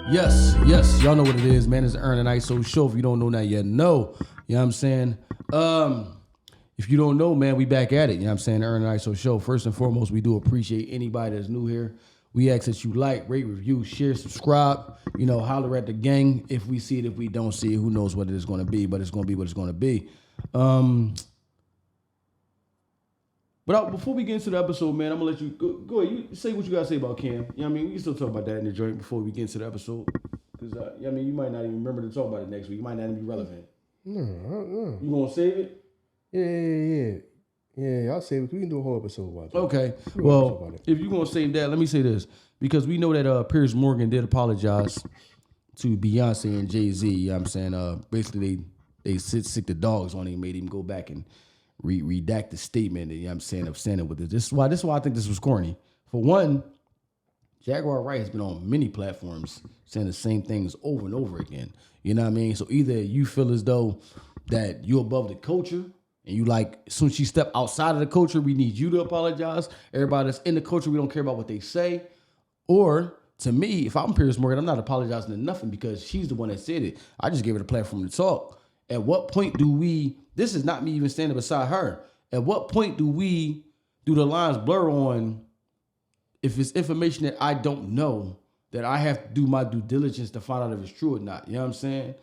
Yes, y'all know what it is, man. It's the Ern and Iso show. If you don't know that yet, know. You know what I'm saying? If you don't know, man, we back at it. You know what I'm saying? The Ern and Iso show. First and foremost, we do appreciate anybody that's new here. We ask that you like, rate, review, share, subscribe. You know, holler at the gang. If we see it, if we don't see it, who knows what it is going to be, but it's going to be what it's going to be. But before we get into the episode, man, I'm going to let you go ahead. You say what you got to say about Cam. You know what I mean? We can still talk about that in the joint before we get into the episode. Because, I mean, you might not even remember to talk about it next week. It might not even be relevant. No. You going to save it? Yeah, I'll save it. We can do a whole episode about it. Okay. Well, if you're going to save that, let me say this. Because we know that Piers Morgan did apologize to Beyonce and Jay-Z. You know what I'm saying? Basically, they sick the dogs on him, made him go back and redact the statement. You know what I'm saying? Of saying it with it. This is why I think this was corny. For one, Jaguar Wright has been on many platforms saying the same things over and over again. You know what I mean? So either you feel as though that you're above the culture and you like, as soon as you step outside of the culture, we need you to apologize. Everybody that's in the culture, we don't care about what they say. Or to me, if I'm Piers Morgan, I'm not apologizing to nothing because she's the one that said it. I just gave her the platform to talk. At what point this is not me even standing beside her. At what point do the lines blur on if it's information that I don't know, that I have to do my due diligence to find out if it's true or not? You know what I'm saying?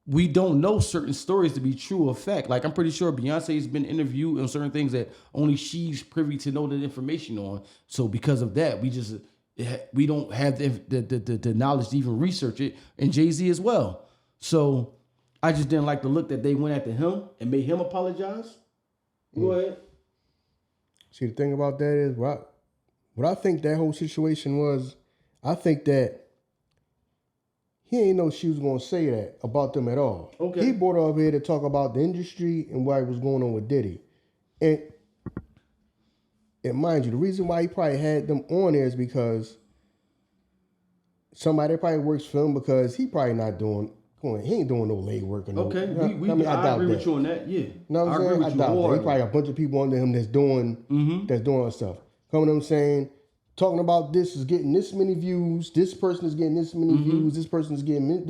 We don't know certain stories to be true or fact. Like, I'm pretty sure Beyonce's been interviewed on certain things that only she's privy to know the information on. So because of that, we don't have the knowledge to even research it. And Jay-Z as well. So I just didn't like the look that they went after him and made him apologize. Go ahead. See, the thing about that is, what I think that whole situation was, I think that he ain't know she was going to say that about them at all. Okay. He brought her up here to talk about the industry and what was going on with Diddy. And mind you, the reason why he probably had them on there is because somebody probably works for him, because he probably not doing... He ain't doing no leg work or no. Okay, I agree with you on that. Yeah, know what I'm saying? I doubt that. He probably got a bunch of people under him that's doing all stuff. Coming to him saying, talking about this is getting this many views. This person is getting this many views. This person is getting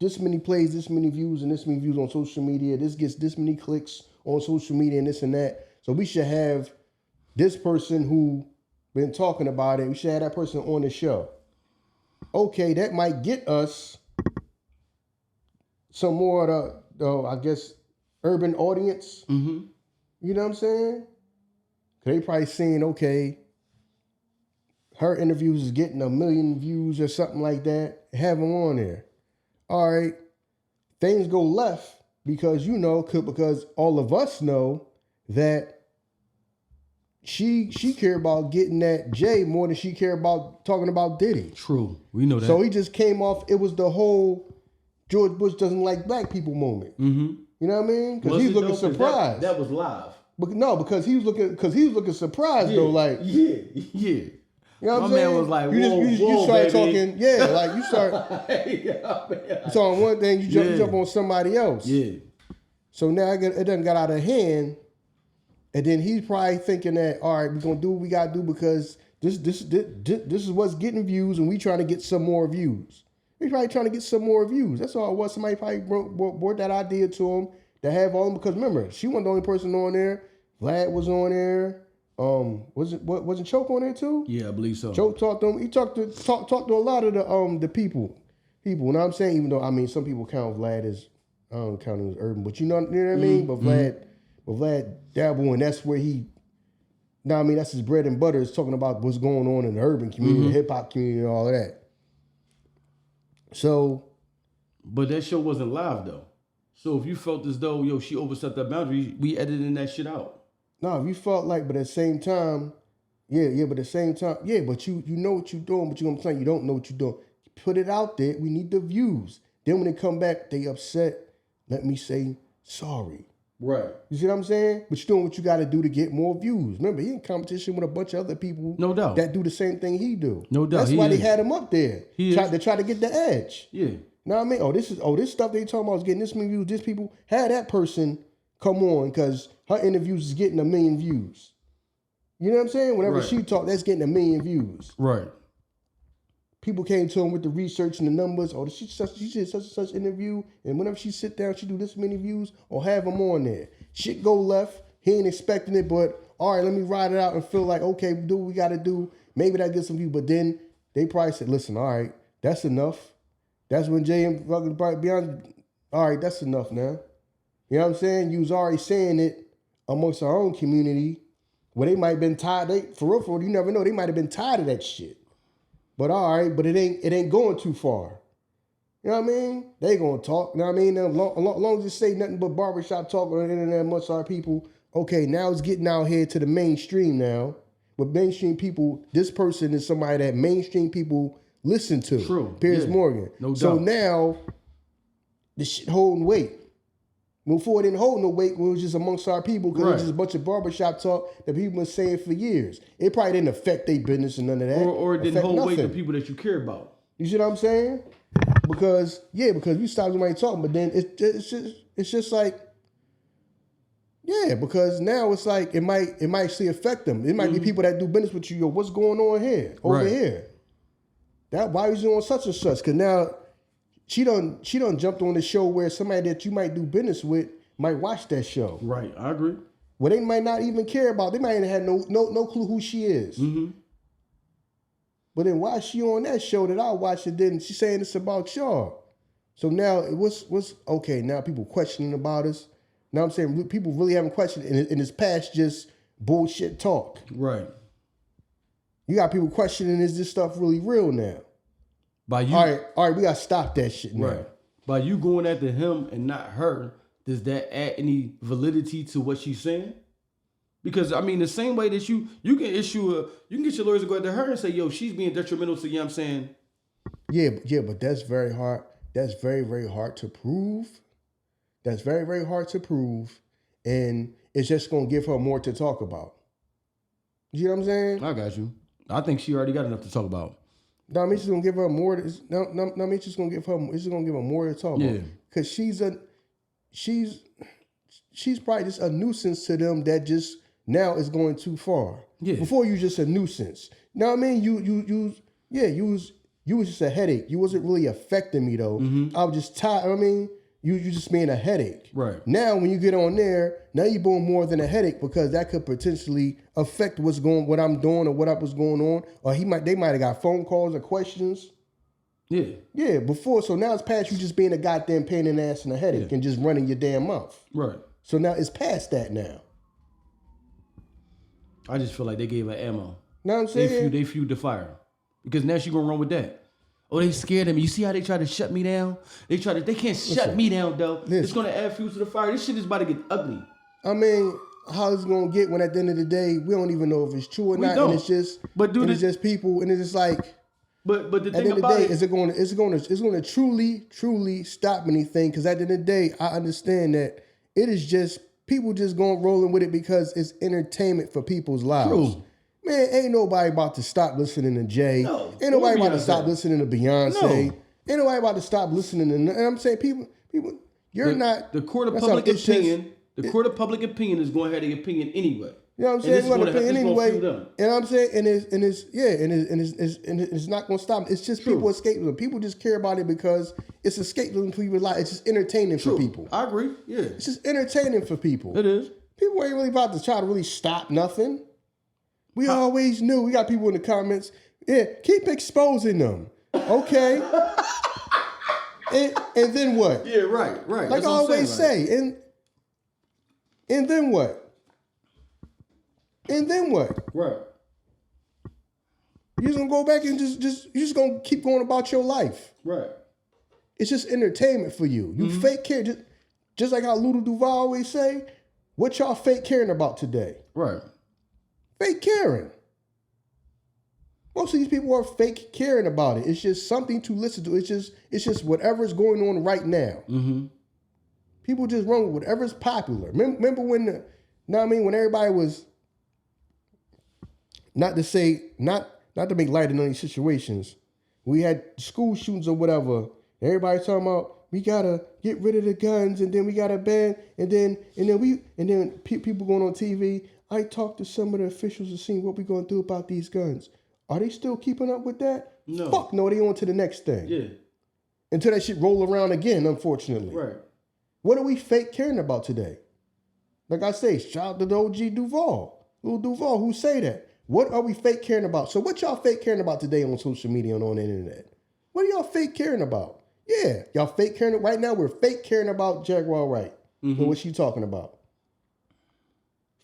this many plays, this many views, and this many views on social media. This gets this many clicks on social media and this and that. So we should have this person who been talking about it. We should have that person on the show. Okay, that might get us some more of the, I guess, urban audience. You know what I'm saying? They probably saying, okay, her interviews is getting 1 million views or something like that. Have them on there. All right. Things go left because, because all of us know that she care about getting that Jay more than she care about talking about Diddy. True. We know that. So he just came off, it was the whole George Bush doesn't like black people moment. You know what I mean? Because he's looking surprised. That was live. But no, because he was looking surprised though. Like yeah. You know what I'm saying? Man was like, you start baby. talking, like you start. You talking one thing, you jump on somebody else. Yeah. So now it done got out of hand, and then he's probably thinking that, all right, we're gonna do what we gotta do because this is what's getting views, and we trying to get some more views. He's probably trying to get some more views. That's all it was. Somebody probably brought that idea to him to have on him, because remember, she wasn't the only person on there. Vlad was on there. Wasn't Choke on there too? Yeah, I believe so. Choke talked to him. He talked to a lot of the people. You know what I'm saying? Even though some people count Vlad as, I don't count him as urban, but you know what I mean? But Vlad dabble, and that's where he. Now I mean that's his bread and butter, is talking about what's going on in the urban community, the hip hop community, and all of that. So, but that show wasn't live though. So if you felt as though she overstepped that boundary, we edited that shit out. No, if you felt like, but at the same time, but you know what you're doing, but you know what I'm saying, you don't know what you're doing. Put it out there. We need the views. Then when they come back, they upset. Let me say sorry. Right. You see what I'm saying? But you're doing what you got to do to get more views. Remember, he in competition with a bunch of other people. No doubt. That do the same thing he do. No doubt. That's why they had him up there. They try to get the edge. Yeah. Know what I mean? This stuff they talking about is getting this many views. This people had that person come on because her interviews is getting 1 million views. You know what I'm saying? Whenever she talk, that's getting 1 million views. Right. people came to him with the research and the numbers. Oh, she did such and such interview, and whenever she sit down, she do this many views, or have him on there. Shit go left. He ain't expecting it, but all right, let me ride it out and feel like, okay, do what we got to do. Maybe that gets some views. But then they probably said, listen, all right, that's enough. That's when Jay and fucking Beyonce, all right, that's enough now. You know what I'm saying? You was already saying it amongst our own community. Well, they might have been tired. For real, you never know. They might have been tired of that shit. But all right, but it ain't going too far. You know what I mean? They gonna talk. You know what I mean? As long as it say nothing but barbershop talk on the internet amongst our people, okay, now it's getting out here to the mainstream now. But mainstream people, this person is somebody that mainstream people listen to. True. Piers Morgan. No doubt. So now, the shit holding weight. Before it didn't hold no weight when it was just amongst our people because it was just a bunch of barbershop talk that people been saying for years. It probably didn't affect their business and none of that. Or it didn't hold weight to people that you care about. You see what I'm saying? Because we stopped somebody talking, but then it's just like, yeah, because now it's like it might actually affect them. It might be people that do business with you. Yo, what's going on here? Over here. That why was you on such and such? Because now she done jumped on the show where somebody that you might do business with might watch that show. Right, I agree. Well, they might not even care about. They might even have no clue who she is. Mm-hmm. But then why is she on that show that I watched and then she's saying it's about y'all? So now what's okay? Now people questioning about us. Now I'm saying people really haven't questioned and it's past just bullshit talk. Right. You got people questioning, is this stuff really real now? By you, all right, we gotta stop that shit now. Right. By you going after him and not her, does that add any validity to what she's saying? Because I mean, the same way that you can get your lawyers to go after her and say, yo, she's being detrimental to, you know what I'm saying? Yeah, but that's very hard. That's very, very hard to prove. That's very, very hard to prove. And it's just gonna give her more to talk about. You know what I'm saying? I got you. I think she already got enough to talk about. No, I mean, she's gonna give her more. It's just gonna give her more to talk about. Because she's probably just a nuisance to them that just now is going too far. Yeah. Before you just a nuisance. You know what I mean? You was just a headache. You wasn't really affecting me though. Mm-hmm. I was just tired. I mean, you just being a headache. Right. Now when you get on there, now you're doing more than a headache because that could potentially affect what I'm doing or what was going on. Or they might have got phone calls or questions. Yeah. Yeah, before. So now it's past you just being a goddamn pain in the ass and a headache and just running your damn mouth. Right. So now it's past that now. I just feel like they gave her ammo. Know what I'm saying? They fueled the fire. Because now she gonna run with that. Oh, they scared of me. You see how they try to shut me down? They can't shut me down though. It's gonna add fuel to the fire. This shit is about to get ugly. I mean, how it's gonna get when at the end of the day we don't even know if it's true or not, and it's just it's just people, and it's just like. But the thing at the end about of the day, is it going to truly stop anything? Because at the end of the day, I understand that it is just people just going rolling with it because it's entertainment for people's lives. True. Man, ain't nobody about to stop listening to Jay. No, ain't nobody about to stop listening to Beyonce. No. Ain't nobody about to stop listening to. And I'm saying, people, you're not. The court of public opinion. The court of public opinion is going to have the opinion anyway. You know what I'm saying? It's opinion anyway. And I'm saying, and it's not going to stop. It's just people escapism. People just care about it because it's escapism for people's life. It's just entertaining for people. I agree. Yeah, it's just entertaining for people. It is. People ain't really about to try to really stop nothing. We always knew. We got people in the comments. Yeah, keep exposing them. Okay. and then what? Yeah, right. Like I always say. And then what? And then what? Right. You're just gonna go back and you're just gonna keep going about your life. Right. It's just entertainment for you. You fake care. Just like how Luda Duval always say, what y'all fake caring about today? Right. Fake caring. Most of these people are fake caring about it. It's just something to listen to. It's just whatever's going on right now. Mm-hmm. People just run with whatever's popular. Remember when when everybody was, not to make light of none of these situations, we had school shootings or whatever. Everybody talking about we gotta get rid of the guns and then we gotta ban and then people going on TV. I talked to some of the officials and seen what we gonna do about these guns. Are they still keeping up with that? No. Fuck no, they on to the next thing. Yeah. Until that shit roll around again, unfortunately. Right. What are we fake caring about today? Like I say, shout out to the OG Duval. Lil Duval, who say that. What are we fake caring about? So what y'all fake caring about today on social media and on the internet? What are y'all fake caring about? Yeah, y'all fake caring. Right now, we're fake caring about Jaguar Wright and what she talking about.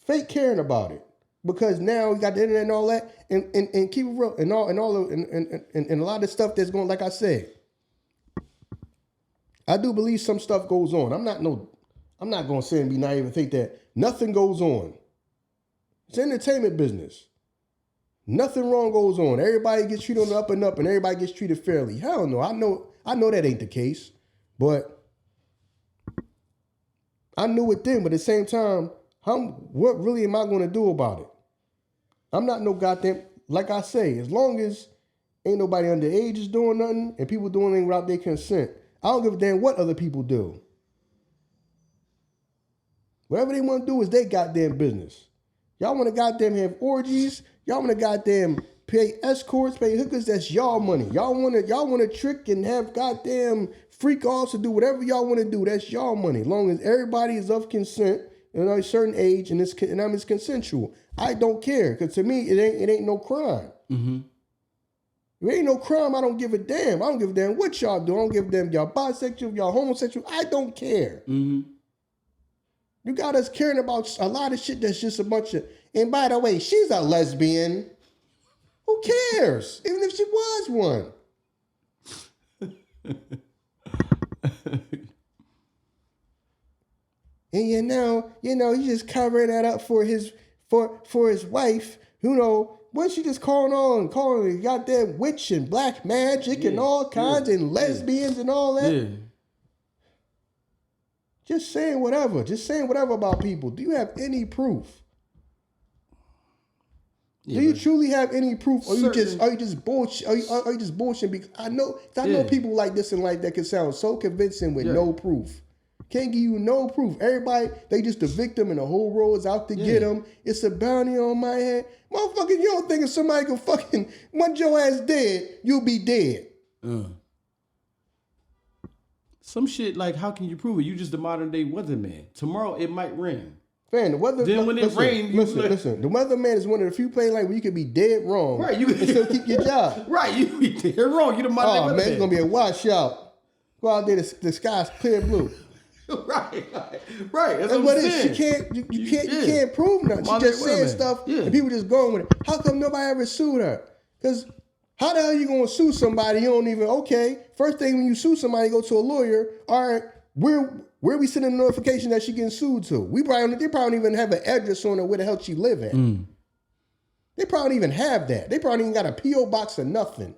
Fake caring about it. Because now we got the internet and all that, and keep it real, and a lot of stuff that's going, like I said, I do believe some stuff goes on. I'm not going to say and be naive and think that nothing goes on. It's entertainment business. Nothing wrong goes on. Everybody gets treated on the up and up, and everybody gets treated fairly. Hell no, I know that ain't the case, but I knew it then. But at the same time, what really am I going to do about it? I'm not no goddamn, like I say, as long as ain't nobody underage is doing nothing and people doing anything without their consent, I don't give a damn what other people do. Whatever they want to do is their goddamn business. Y'all want to goddamn have orgies. Y'all want to goddamn pay escorts, pay hookers. That's y'all money. Y'all want to trick and have goddamn freak offs to do whatever y'all want to do. That's y'all money. As long as everybody is of consent and at a certain age and it's consensual. I don't care, because to me it ain't no crime. Mm-hmm. If it ain't no crime, I don't give a damn. I don't give a damn what y'all do. I don't give a damn y'all bisexual, y'all homosexual. I don't care. Mm-hmm. You got us caring about a lot of shit that's just a bunch of, and by the way, she's a lesbian. Who cares? Even if she was one. And you just covering that up for his wife. Wasn't she just calling the goddamn witch and black magic and all kinds and lesbians and all that? Yeah. Just saying whatever about people. Do you have any proof? Yeah, do you truly have any proof, or are you just bullshit? Are you just bullshit? Because I know people like this and like that can sound so convincing with no proof. Can't give you no proof. Everybody, they just the victim and the whole world is out to get them. It's a bounty on my head. Motherfucker, you don't think if somebody can fucking, once your ass dead, you'll be dead. Some shit like, how can you prove it? You just the modern day weatherman. Tomorrow it might rain. Man, the weather. Then when it rains, listen. The weatherman is one of the few places like where you could be dead wrong, right? You can still keep your job, right? You be dead wrong. You the modern day weatherman. Man, it's gonna be a washout. Go out there, the sky's clear blue. Right. That's what I'm saying. You can't prove nothing. She just saying stuff, and people just going with it. How come nobody ever sued her? Because how the hell you gonna sue somebody you don't even? Okay, first thing when you sue somebody, go to a lawyer. All right, where we sending a notification that she getting sued to? They probably don't even have an address on her where the hell she live at. They probably don't even have that. They probably even got a P.O. box or nothing.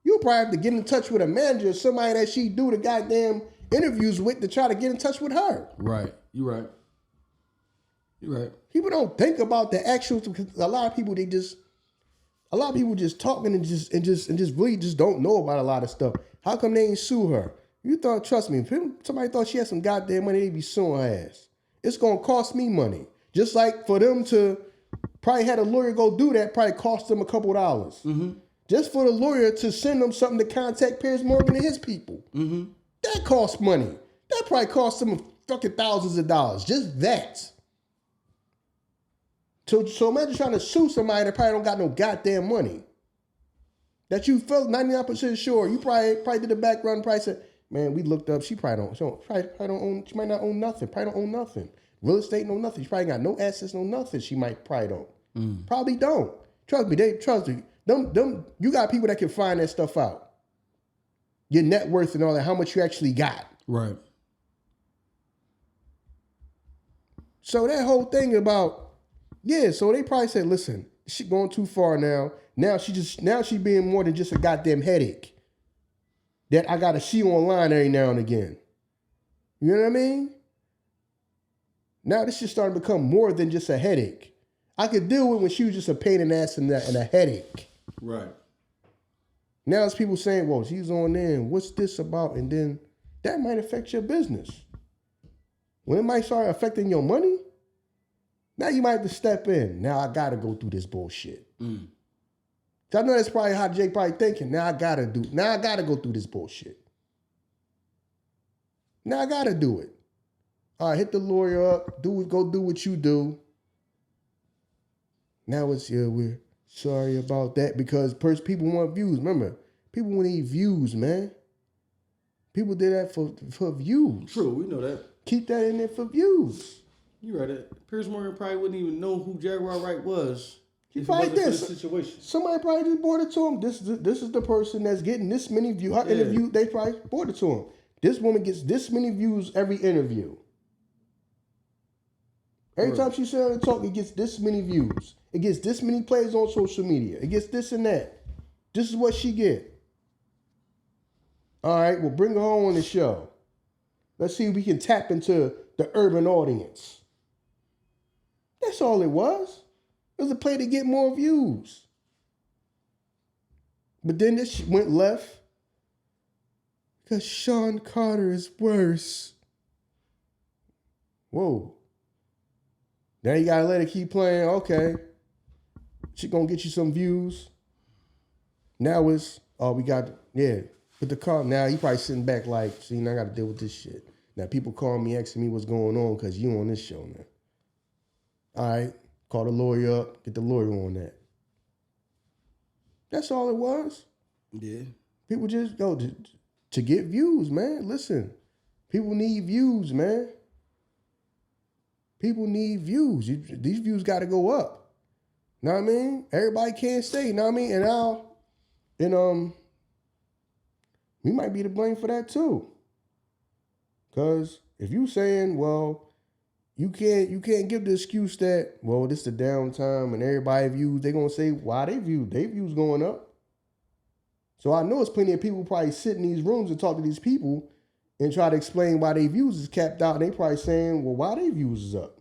You'll probably have to get in touch with a manager or somebody that she do the goddamn interviews with to try to get in touch with her. Right. You're right. People don't think about the actual. A lot of people just talking and just really just don't know about a lot of stuff. How come they ain't sue her? You thought, trust me, if somebody thought she had some goddamn money, they'd be suing her ass. It's gonna cost me money. Just like for them to probably had a lawyer go do that, probably cost them a couple dollars. Mm-hmm. Just for the lawyer to send them something to contact Piers Morgan and his people. Mm-hmm. That costs money. That probably cost them fucking thousands of dollars. Just that. So imagine trying to sue somebody that probably don't got no goddamn money. That you felt 99% sure. You probably did a background, probably said, man, we looked up. She probably don't own. She might not own nothing. Probably don't own nothing. Real estate, no nothing. She probably got no assets, no nothing. She probably don't. Probably don't. Trust me. Them. You got people that can find that stuff out. Your net worth and all that. How much you actually got. Right. So that whole thing about so they probably said, listen, she going too far now. Now she being more than just a goddamn headache that I gotta see online every now and again. You know what I mean? Now this shit starting to become more than just a headache. I could deal with when she was just a pain in the ass and a headache. Right. Now it's people saying, well, she's on there and what's this about? And then that might affect your business. When it might start affecting your money, now you might have to step in. Now I gotta go through this bullshit. So I know that's probably how Jake probably thinking. Now I gotta go through this bullshit. Now I gotta do it. All right, hit the lawyer up. Go do what you do. Now it's we're sorry about that because people want views. Remember, people need views, man. People did that for views. True, we know that. Keep that in there for views. You right. Piers Morgan probably wouldn't even know who Jaguar Wright was. He probably did. Situation. Somebody probably just brought it to him. This is the person that's getting this many views. Her interview, they probably brought it to him. This woman gets this many views every interview. Every time she sits down and talk, it gets this many views. It gets this many plays on social media. It gets this and that. This is what she get. All right, well, bring her on the show. Let's see if we can tap into the urban audience. That's all it was. It was a play to get more views. But then this went left because Sean Carter is worse. Whoa. Now you gotta let it keep playing. Okay. She gonna get you some views. Now it's, we got, put the car. Now he probably sitting back like, see, now I gotta deal with this shit. Now people call me, asking me what's going on because you on this show now. All right. Call the lawyer up, get the lawyer on that. That's all it was. Yeah. People just go to get views, man. Listen, people need views, man. People need views. These views got to go up. Know what I mean? Everybody can't stay. Know what I mean? And we might be to blame for that too. Cause if you saying, well, you can't give the excuse that, well, this is the downtime and everybody views, they gonna say why they views going up. So I know it's plenty of people probably sit in these rooms and talk to these people and try to explain why their views is capped out. And they probably saying, well, why their views is up?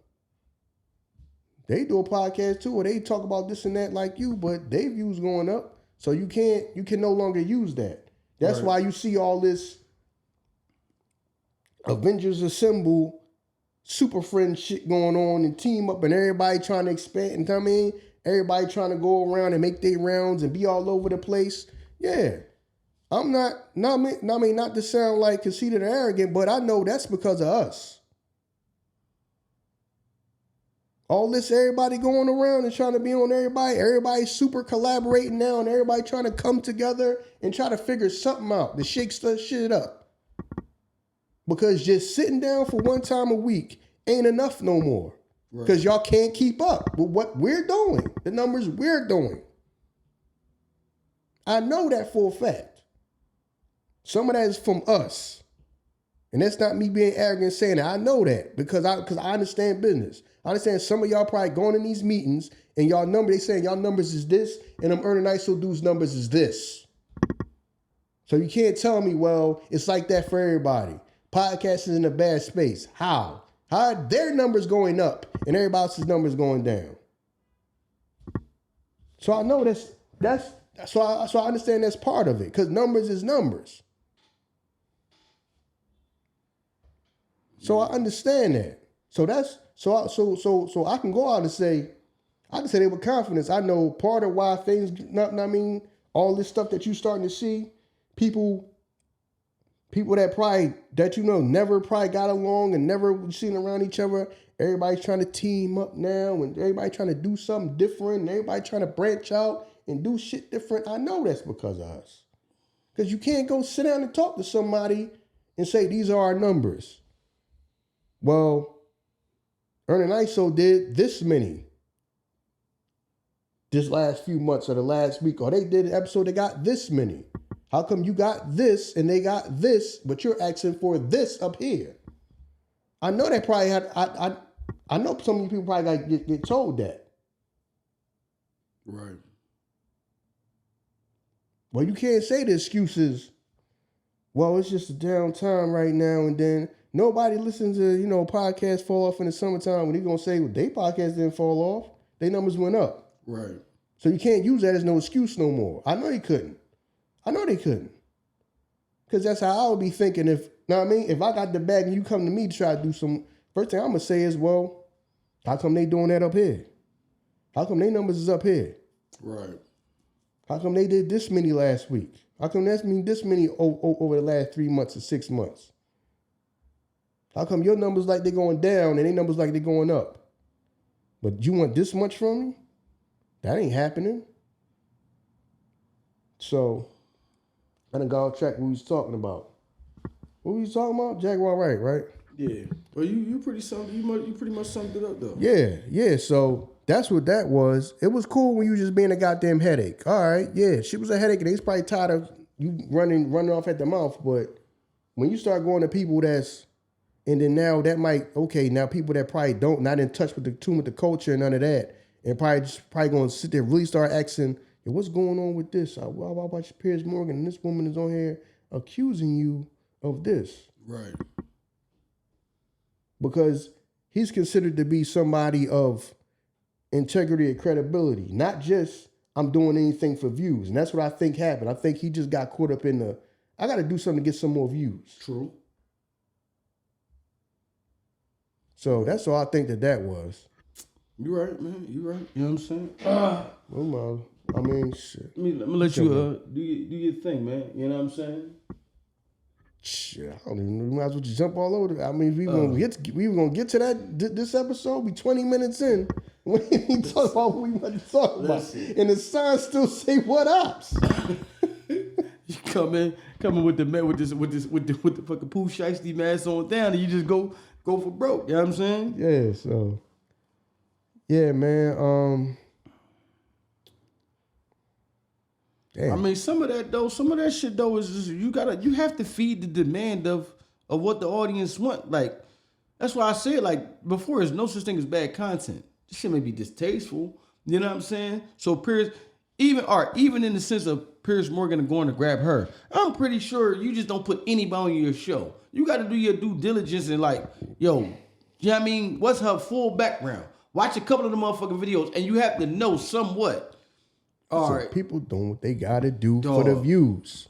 They do a podcast too, or they talk about this and that like you, but their views going up. So you can no longer use that. That's why you see all this Avengers Assemble super friend shit going on and team up and everybody trying to expand. And I mean, everybody trying to go around and make their rounds and be all over the place. Yeah. I'm not to sound like conceited or arrogant, but I know that's because of us. All this, everybody going around and trying to be on everybody. Everybody's super collaborating now and everybody trying to come together and try to figure something out to shake shit up. Because just sitting down for one time a week ain't enough no more. Because y'all can't keep up with what we're doing, the numbers we're doing. I know that for a fact. Some of that is from us. And that's not me being arrogant saying that. I know that because I understand business. I understand some of y'all probably going in these meetings and they saying y'all numbers is this and them Ern and Iso dudes numbers is this. So you can't tell me, well, it's like that for everybody. Podcasting is in a bad space. How? How are their numbers going up and everybody else's numbers going down? So I know so I understand that's part of it because numbers is numbers. So I understand that. So I can go out and say, I can say that with confidence. I know part of why things, all this stuff that you starting to see, people that probably, never probably got along and never seen around each other. Everybody's trying to team up now and everybody trying to do something different and everybody trying to branch out and do shit different. I know that's because of us. Because you can't go sit down and talk to somebody and say, these are our numbers. Well, Ern and Iso did this many this last few months or the last week, or they did an episode that got this many. How come you got this and they got this, but you're asking for this up here? I know they probably had, I know some of you people probably got to get told that. Right. Well, you can't say the excuses, well, it's just a downtime right now and then. Nobody listens to, podcasts fall off in the summertime when they're going to say, well, their podcast didn't fall off. Their numbers went up. Right. So you can't use that as no excuse no more. I know you couldn't. I know they couldn't. Because that's how I would be thinking if I got the bag and you come to me to try to do some, first thing I'm going to say is, well, how come they doing that up here? How come their numbers is up here? Right. How come they did this many last week? How come that's this many over the last 3 months or 6 months? How come your numbers like they're going down and their numbers like they're going up? But you want this much from me? That ain't happening. So, I done got check what we was talking about. What we was talking about? Jaguar Wright, right? Yeah. Well, you pretty much summed it up though. Yeah. So that's what that was. It was cool when you just being a goddamn headache. All right, yeah, she was a headache, and they was probably tired of you running off at the mouth. But when you start going to people and then now that might now people that probably not in touch with the culture and none of that, and probably going to sit there and really start asking, hey, what's going on with this? What about Piers Morgan? And this woman is on here accusing you of this, right? Because he's considered to be somebody of integrity and credibility, not just I'm doing anything for views. And that's what I think happened. I think he just got caught up in I got to do something to get some more views. True. So that's all I think that was. You're right, man. You're right. You know what I'm saying? Well, I mean, shit. Let me let you do your thing, man. You know what I'm saying? Shit, I don't even know. We might as well just jump all over. I mean, we were gonna get to that this episode. We 20 minutes in. We ain't talk about what we want to talk about, and the signs still say what ups. You come in with the fucking poo shiesty mask on down, and you just go for broke. You know what I'm saying? Yeah. So, yeah, man. Damn. I mean, some of that shit though is just you have to feed the demand of what the audience want. Like, that's why I said, like, before, there's no such thing as bad content. This shit may be distasteful. You know what I'm saying? So Piers, even in the sense of Piers Morgan going to grab her, I'm pretty sure you just don't put anybody on your show. You got to do your due diligence and like, yo, you know what I mean? What's her full background? Watch a couple of the motherfucking videos, and you have to know somewhat. All right. People doing what they gotta do for the views.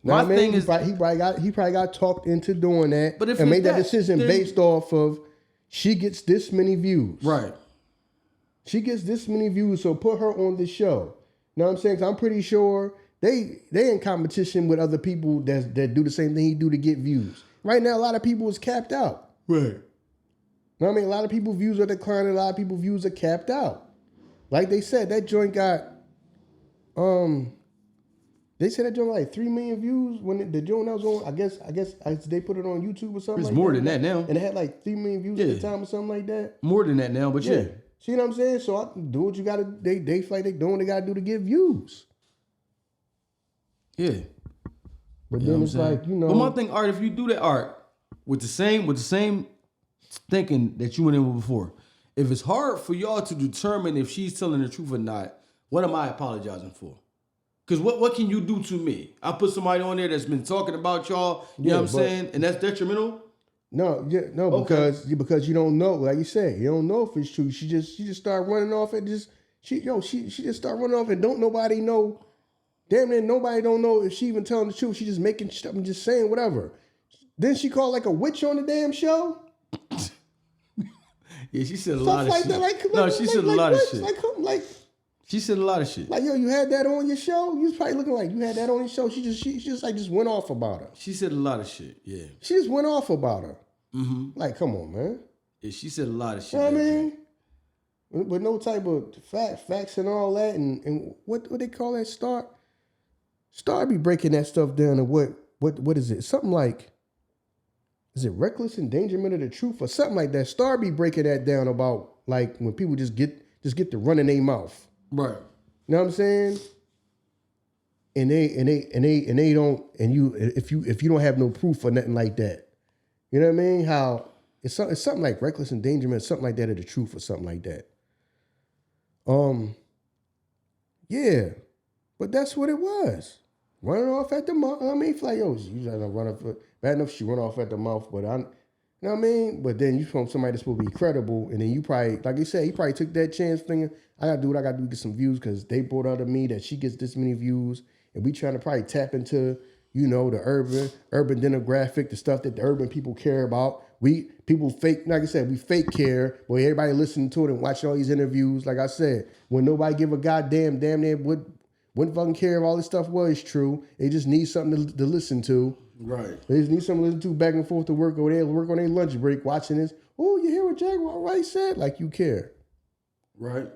My thing is, he probably got talked into doing that, but if and made that then, decision based off of she gets this many views. Right. She gets this many views, so put her on the show. You know what I'm saying? 'Cause I'm pretty sure they in competition with other people that do the same thing he do to get views. Right now, a lot of people is capped out. Right. You know what I mean? A lot of people's views are declining. A lot of people's views are capped out. Like they said, that joint got, they said that joint got like 3 million views when the joint that was on. I guess they put it on YouTube or something. It's like more than that now, and it had like 3 million views at the time or something like that. More than that now, but yeah. See what I'm saying? So I can do what you gotta. They feel like they doing what they gotta do to get views. Yeah. But then it's like, you know. But my thing, Art, if you do that, Art, with the same thinking that you went in with before. If it's hard for y'all to determine if she's telling the truth or not, what am I apologizing for? Because what can you do to me? I put somebody on there that's been talking about y'all, you know what I'm saying? And that's detrimental? No, because you don't know, like you said, you don't know if it's true. She just started running off and she just started running off and don't nobody know. Damn near nobody don't know if she even telling the truth. She just making stuff and just saying whatever. Then she called like a witch on the damn show. Yeah, she said a lot of shit. She said a lot of shit. Like, yo, you had that on your show? You was probably looking like you had that on your show. She just went off about her. She said a lot of shit, yeah. She just went off about her. Mm-hmm. Like, come on, man. Yeah, she said a lot of shit. You know what I mean? With no type of facts and all that, and what they call that? Star be breaking that stuff down to what is it? Something like, is it reckless endangerment of the truth or something like that? Star be breaking that down about like when people just get to running their mouth. Right. You know what I'm saying? And they don't, and you if you don't have no proof or nothing like that. You know what I mean? How it's something like reckless endangerment, something like that of the truth or something like that. Yeah. But that's what it was. Running off at the mouth. I mean, like, yo, you gotta run off. Bad enough she run off at the mouth, but you know what I mean? But then you from somebody that's supposed to be credible, and then you probably, like you said, he probably took that chance thinking, I gotta do what I gotta do to get some views because they brought out of me that she gets this many views, and we trying to probably tap into, you know, the urban demographic, the stuff that the urban people care about. People fake, like I said, we fake care, but everybody listening to it and watching all these interviews. Like I said, when nobody give a goddamn near wouldn't fucking care if all this stuff was true. They just need something to listen to. Right. They just need something to listen to back and forth to work, or they work on their lunch break watching this. Oh, you hear what Jaguar Wright said? Like you care. Right.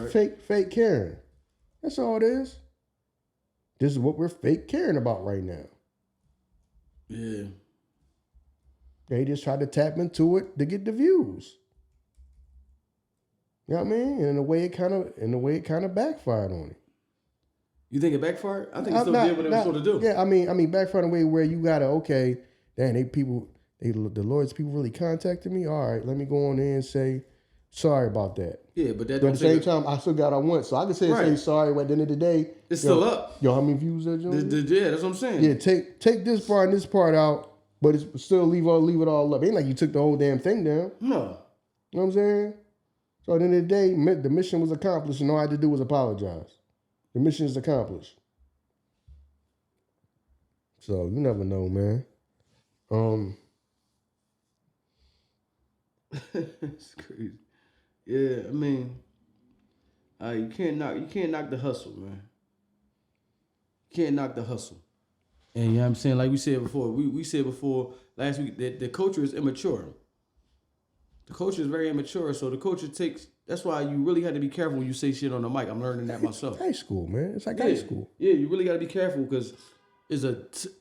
Fake caring. That's all it is. This is what we're fake caring about right now. Yeah. They just try to tap into it to get the views. You know what I mean? And in a way it kind of backfired on it. You think it backfired? I think it still did what it was supposed to do. Yeah, I mean backfired in a way where you gotta, okay, damn, the Lord's people really contacted me. All right, let me go on there and say sorry about that. Yeah, but at the same time, I still got what I want, so I can say sorry. But at the end of the day, it's still up. Yo, how many views that Joe? Yeah, that's what I'm saying. Yeah, take this part and this part out, but it's still leave it all up. Ain't like you took the whole damn thing down. No. You know what I'm saying? So at the end of the day, the mission was accomplished, and all I had to do was apologize. The mission is accomplished. So you never know, man. It's crazy. Yeah, I mean, you can't knock the hustle, man. You can't knock the hustle. And you know what I'm saying? Like we said before, we said before last week that the culture is immature. The culture is very immature, so the culture that's why you really have to be careful when you say shit on the mic. I'm learning that myself. High school, man. It's like high school. Yeah, you really got to be careful because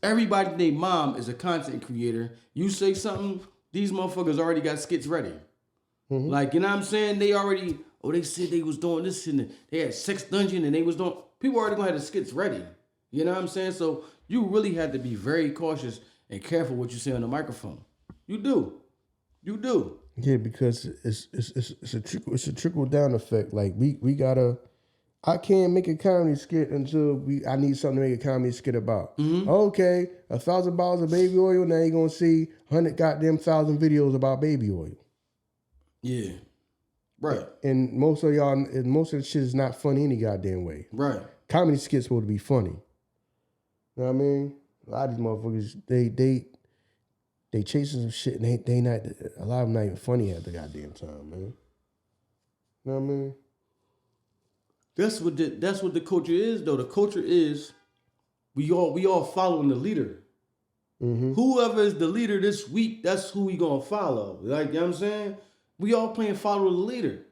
everybody named mom is a content creator. You say something, these motherfuckers already got skits ready. Mm-hmm. Like, you know what I'm saying? They said they was doing this and they had sex dungeon and they was doing, people already gonna have the skits ready. You know what I'm saying? So you really have to be very cautious and careful what you say on the microphone. You do. Yeah, because it's a trickle down effect. Like we gotta, I can't make a comedy skit until I need something to make a comedy skit about. Mm-hmm. Okay, 1,000 bottles of baby oil. Now you're gonna see 100,000 videos about baby oil. Yeah, right. And most of the shit is not funny any goddamn way. Right. Comedy skits supposed to be funny. You know what I mean? A lot of these motherfuckers, they chasing some shit and they not, a lot of them not even funny at the goddamn time, man. You know what I mean? That's what the culture is, though. The culture is we all following the leader. Mm-hmm. Whoever is the leader this week, that's who we gonna follow. Like, you know what I'm saying? We all playing follow the leader.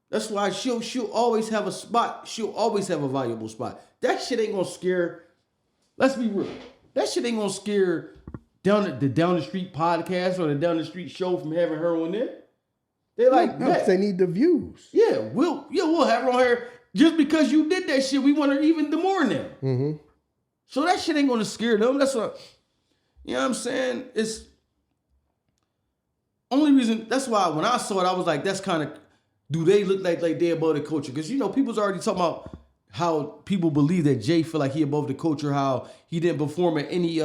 That's why she'll always have a spot. She'll always have a valuable spot. That shit ain't gonna scare. Let's be real. That shit ain't gonna scare down the street podcast or the down the street show from having her on there. They like that. They need the views. Yeah, we'll have her on here just because you did that shit. We want her even the more now. Mm-hmm. So that shit ain't gonna scare them. That's what, you know what I'm saying? It's only reason. That's why when I saw it, I was like, that's kind of. Do they look like they above the culture? Because people's already talking about how people believe that Jay feel like he above the culture. How he didn't perform at any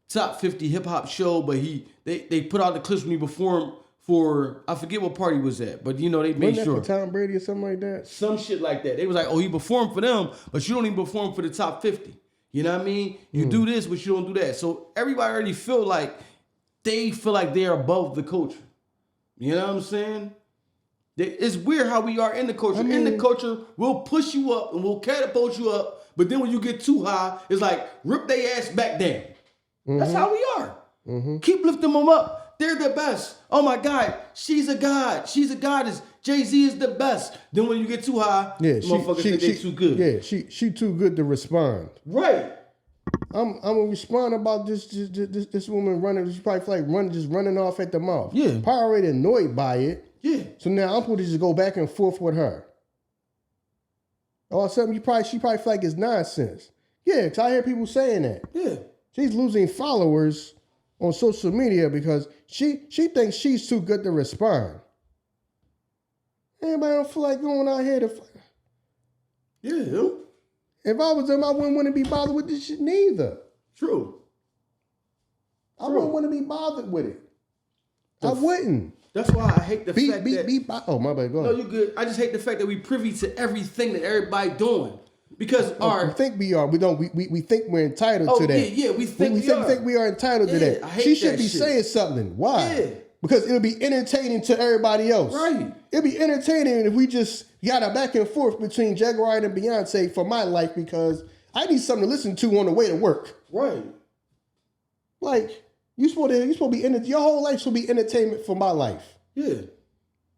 top 50 hip hop show, but they put out the clips when he performed for, I forget what party was at, but they made sure. For Tom Brady or something like that? Some shit like that. They was like, oh, he performed for them, but you don't even perform for the top 50. You know what I mean? You do this, but you don't do that. So everybody already feel like they're above the culture. You know what I'm saying? It's weird how we are in the culture. In the culture, we'll push you up and we'll catapult you up, but then when you get too high, it's like, rip their ass back down. Mm-hmm. That's how we are. Mm-hmm. Keep lifting them up. They're the best. Oh my God, she's a god. She's a goddess. Jay-Z is the best. Then when you get too high, motherfuckers think they too good. Yeah, she too good to respond. Right. I'm gonna respond about this woman running. She probably running off at the mouth. Yeah. Probably already annoyed by it. Yeah. So now I'm supposed to just go back and forth with her. Or something she probably feel like it's nonsense. Yeah, because I hear people saying that. Yeah. She's losing followers on social media because she thinks she's too good to respond. Anybody don't feel like going out here to... Yeah. If I was them, I wouldn't want to be bothered with this shit neither. True. I wouldn't want to be bothered with it. I wouldn't. That's why I hate the fact that... Oh, my bad, go ahead. No, you're good. I just hate the fact that we privy to everything that everybody doing. Because we think we are. We don't. We think we're entitled to that. Yeah, we think we are. We think we are entitled to that. I hate she should that be shit. saying something. Why? Yeah. Because it'll be entertaining to everybody else. Right. It'll be entertaining if we just got a back and forth between Jaguar Wright and Beyonce for my life because I need something to listen to on the way to work. Right. Like, you supposed to be your whole life should be entertainment for my life. Yeah.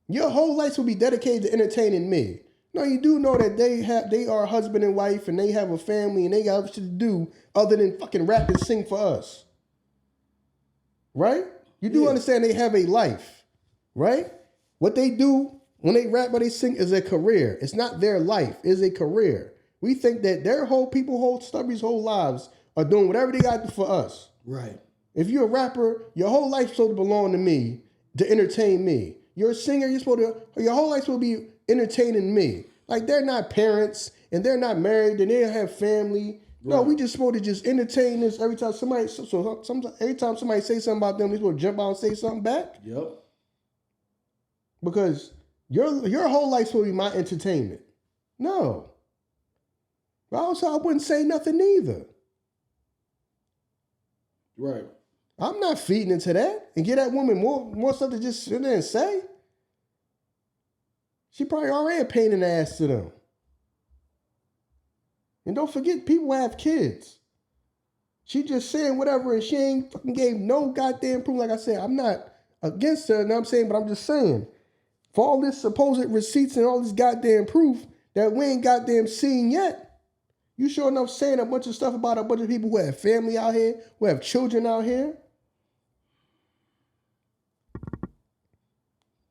Your whole life will be dedicated to entertaining me. No, you do know that they are husband and wife and they have a family and they got shit to do other than fucking rap and sing for us. Right? You do understand they have a life. Right? What they do when they rap or they sing is a career. It's not their life. It's a career. We think that their stubby's whole lives are doing whatever they got to do for us. Right. If you're a rapper, your whole life's supposed to belong to me to entertain me. You're a singer, your whole life's supposed to be entertaining me. Like, they're not parents and they're not married and they don't have family. Right. No, we just supposed to just entertain this every time somebody say something about them, we supposed to jump out and say something back. Yep. Because your whole life's supposed to be my entertainment. No. Also, I wouldn't say nothing either. Right. I'm not feeding into that and give that woman more stuff to just sit there and say. She probably already a pain in the ass to them. And don't forget, people have kids. She just saying whatever and she ain't fucking gave no goddamn proof. Like I said, I'm not against her, you know what I'm saying? But I'm just saying, for all this supposed receipts and all this goddamn proof that we ain't goddamn seen yet, you sure enough saying a bunch of stuff about a bunch of people who have family out here, who have children out here.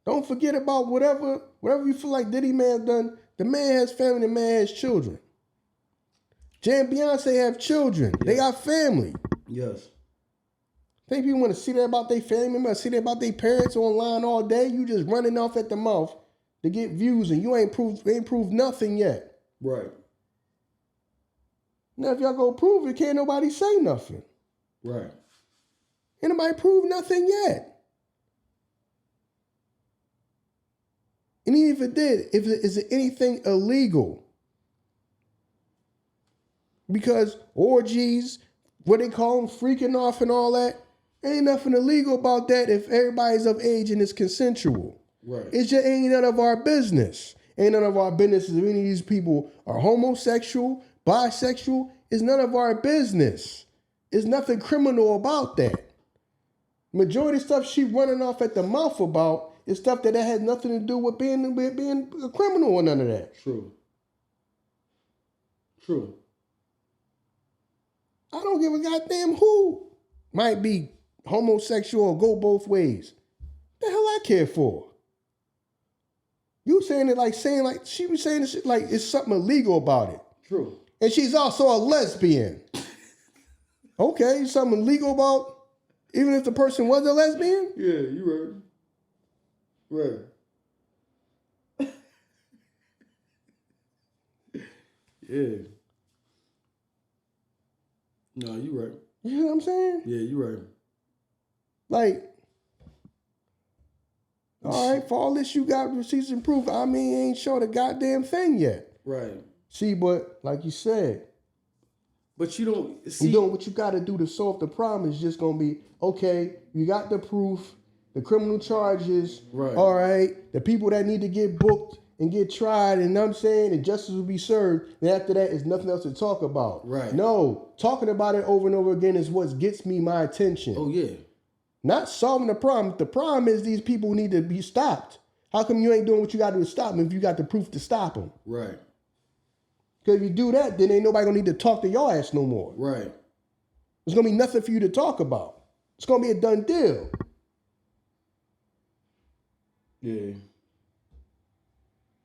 Don't forget about whatever you feel like Diddy man done. The man has family, the man has children. Jay and Beyoncé have children. Yes. They got family. Yes. Think people want to see that about their family, want to see that about their parents online all day. You just running off at the mouth to get views and you ain't proved nothing yet. Right. Now if y'all go prove it, can't nobody say nothing. Right. Ain't nobody proved nothing yet. And even if it did, is it anything illegal? Because orgies, what they call them, freaking off and all that, ain't nothing illegal about that if everybody's of age and it's consensual. Right. It just ain't none of our business. Ain't none of our business if any of these people are homosexual, bisexual. It's none of our business. There's nothing criminal about that. Majority of stuff she running off at the mouth about is stuff that has nothing to do with being a criminal or none of that. True. I don't give a goddamn who might be homosexual or go both ways. The hell I care for? You saying it like she was saying this shit like it's something illegal about it. True. And she's also a lesbian. Okay, something illegal about even if the person was a lesbian? Yeah, you right. Right. Yeah. No, you right. You know what I'm saying? Yeah, you right. Like, all right, for all this you got receipts and proof, I mean, ain't show the goddamn thing yet. Right. See, but like you said, but you don't see. You know what you got to do to solve the problem is just gonna be okay. You got the proof, the criminal charges. Right. All right, the people that need to get booked and get tried, and I'm saying, and justice will be served. And after that, is nothing else to talk about. Right. No, talking about it over and over again is what gets me my attention. Oh yeah. Not solving the problem. The problem is these people need to be stopped. How come you ain't doing what you got to do to stop them if you got the proof to stop them? Right. Because if you do that, then ain't nobody gonna need to talk to your ass no more. Right. There's gonna be nothing for you to talk about. It's gonna be a done deal. Yeah.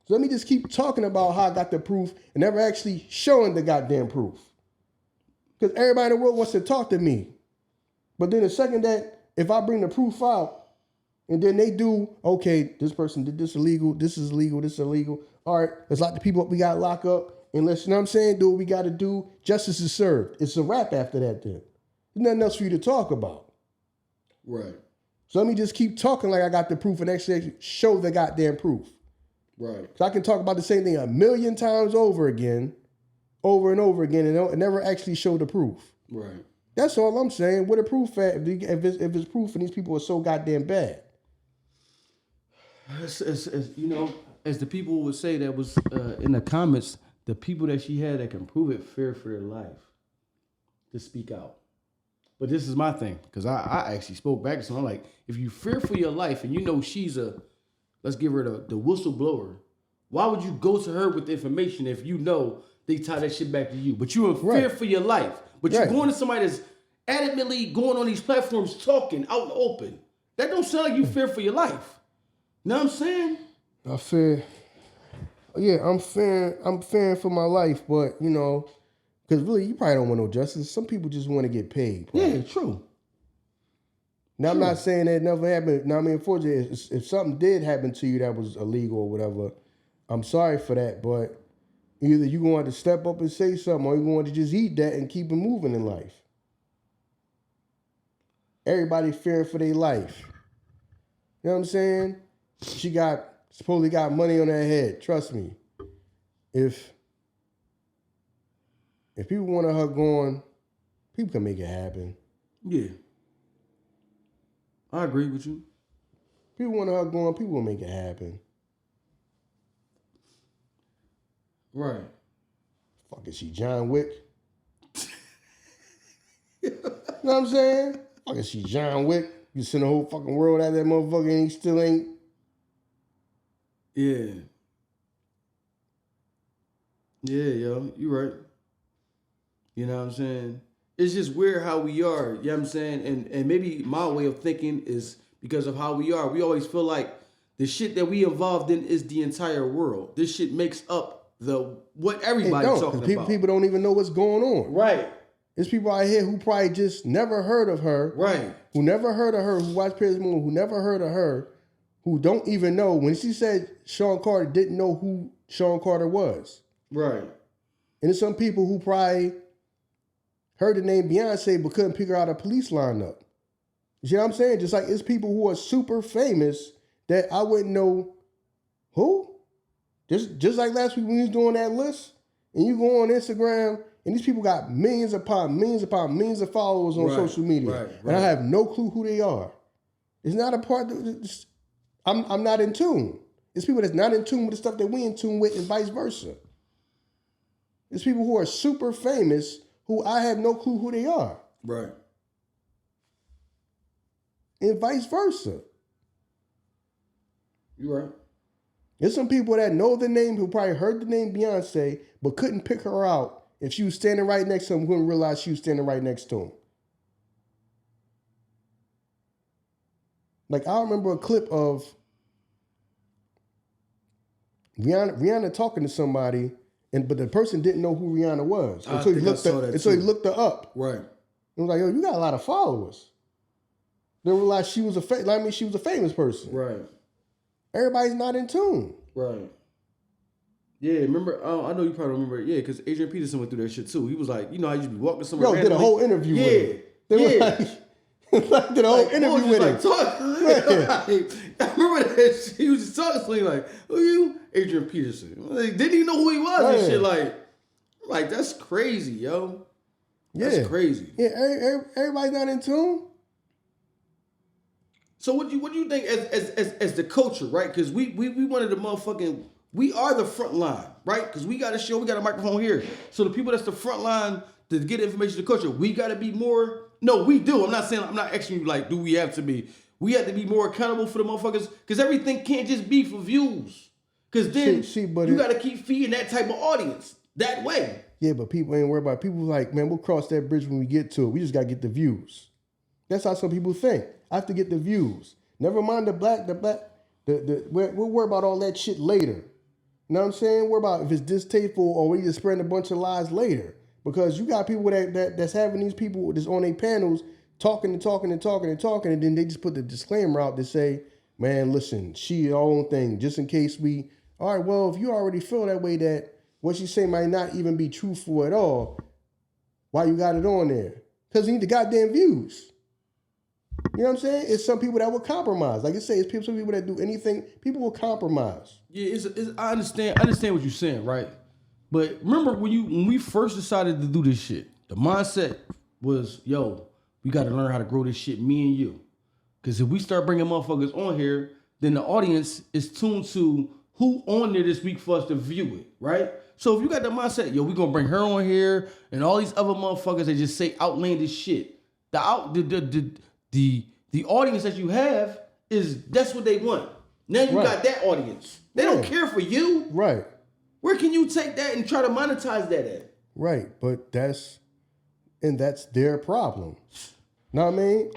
So let me just keep talking about how I got the proof and never actually showing the goddamn proof. Because everybody in the world wants to talk to me. But then the second that if I bring the proof out and then they do, okay, this person did this illegal, this is illegal, this is illegal. All right, let's lock the people up we got to lock up. And let's, you know what I'm saying, do what we got to do. Justice is served. It's a wrap after that then. There's nothing else for you to talk about. Right. So let me just keep talking like I got the proof and actually show the goddamn proof. Right. So I can talk about the same thing a million times over and over again, and never actually show the proof. Right. That's all I'm saying. What a proof at if it's proof and these people are so goddamn bad. You know, as the people would say that was in the comments, the people that she had that can prove it fear for their life to speak out. But this is my thing, because I actually spoke back to someone. I'm like, if you fear for your life and you know she's let's give her the whistleblower, why would you go to her with the information if you know they tie that shit back to you? But you're in fear for your life. But you're going to somebody that's adamantly going on these platforms talking out in the open. That don't sound like you fear for your life. Know what I'm saying? I fear. Yeah, I'm fearing for my life, but you know, because really, you probably don't want no justice. Some people just want to get paid. Probably. Yeah, true. Now, I'm not saying that never happened. Now, I mean, unfortunately, if something did happen to you that was illegal or whatever, I'm sorry for that. But either you going to step up and say something, or you going to just eat that and keep it moving in life. Everybody fearing for their life. You know what I'm saying? She supposedly got money on her head. Trust me. If people want her gone, people can make it happen. Yeah. I agree with you. People want her gone, people will make it happen. Right. Fuck, is she John Wick? You know what I'm saying? Fuck, is she John Wick? You send the whole fucking world at that motherfucker and he still ain't. Yeah. Yeah, yo, you right. You know what I'm saying? It's just weird how we are, you know what I'm saying? And maybe my way of thinking is because of how we are. We always feel like the shit that we involved in is the entire world. This shit makes up what everybody's talking about. People don't even know what's going on. Right. There's people out here who probably just never heard of her. Right. Who never heard of her, who watched Piers Morgan, who never heard of her, who don't even know. When she said Sean Carter, didn't know who Sean Carter was. Right. And there's some people who probably heard the name Beyonce but couldn't figure out a police lineup. You see what I'm saying? Just like it's people who are super famous that I wouldn't know who. Just like last week when we was doing that list, and you go on Instagram, and these people got millions upon millions of followers on social media. Right. And I have no clue who they are. It's not a part of I'm not in tune. It's people that's not in tune with the stuff that we in tune with and vice versa. It's people who are super famous who I have no clue who they are. Right. And vice versa. You're right. There's some people that know the name, who probably heard the name Beyonce, but couldn't pick her out. If she was standing right next to him, wouldn't realize she was standing right next to him. Like, I remember a clip of Rihanna talking to somebody, but the person didn't know who Rihanna was until he looked her up. Right. And was like, yo, you got a lot of followers. Then realized she was she was a famous person. Right. Everybody's not in tune. Right. Yeah, remember, I know you probably remember, yeah, because Adrian Peterson went through that shit too. He was like, you know how you be walking somewhere randomly? Did a whole interview with him. Did a whole interview with him. I remember that he was just talking to him like, who you? Adrian Peterson. Like, didn't even know who he was and shit. Like, that's crazy, yo. That's crazy. Yeah, everybody's not in tune. So what do you think as the culture, right? Because we wanted the motherfucking, we are the front line, right? Because we got a show, we got a microphone here. So the people that's the front line to get information to the culture, we got to be more. No, we do. I'm not asking you like, do we have to be? We have to be more accountable for the motherfuckers because everything can't just be for views. Because then you got to keep feeding that type of audience that way. Yeah, but people ain't worried about it. People like, man, we'll cross that bridge when we get to it. We just got to get the views. That's how some people think. I have to get the views. Never mind we'll worry about all that shit later. You know what I'm saying? Worry about if it's distasteful or we just spreading a bunch of lies later. Because you got people that's having these people that's on their panels talking, and then they just put the disclaimer out to say, man, listen, she her own thing, just in case all right, well, if you already feel that way that what she say might not even be truthful at all, why you got it on there? Because you need the goddamn views. You know what I'm saying? It's some people that will compromise. Like I say, it's some people that do anything. People will compromise. Yeah, I understand what you're saying, right? But remember when we first decided to do this shit, the mindset was, yo, we got to learn how to grow this shit, me and you. Because if we start bringing motherfuckers on here, then the audience is tuned to who on there this week for us to view it, right? So if you got the mindset, yo, we gonna bring her on here and all these other motherfuckers that just say outlandish shit. The audience that you have that's what they want. Now you got that audience. They don't care for you. Right. Where can you take that and try to monetize that at? Right, but that's their problem. Know what I mean?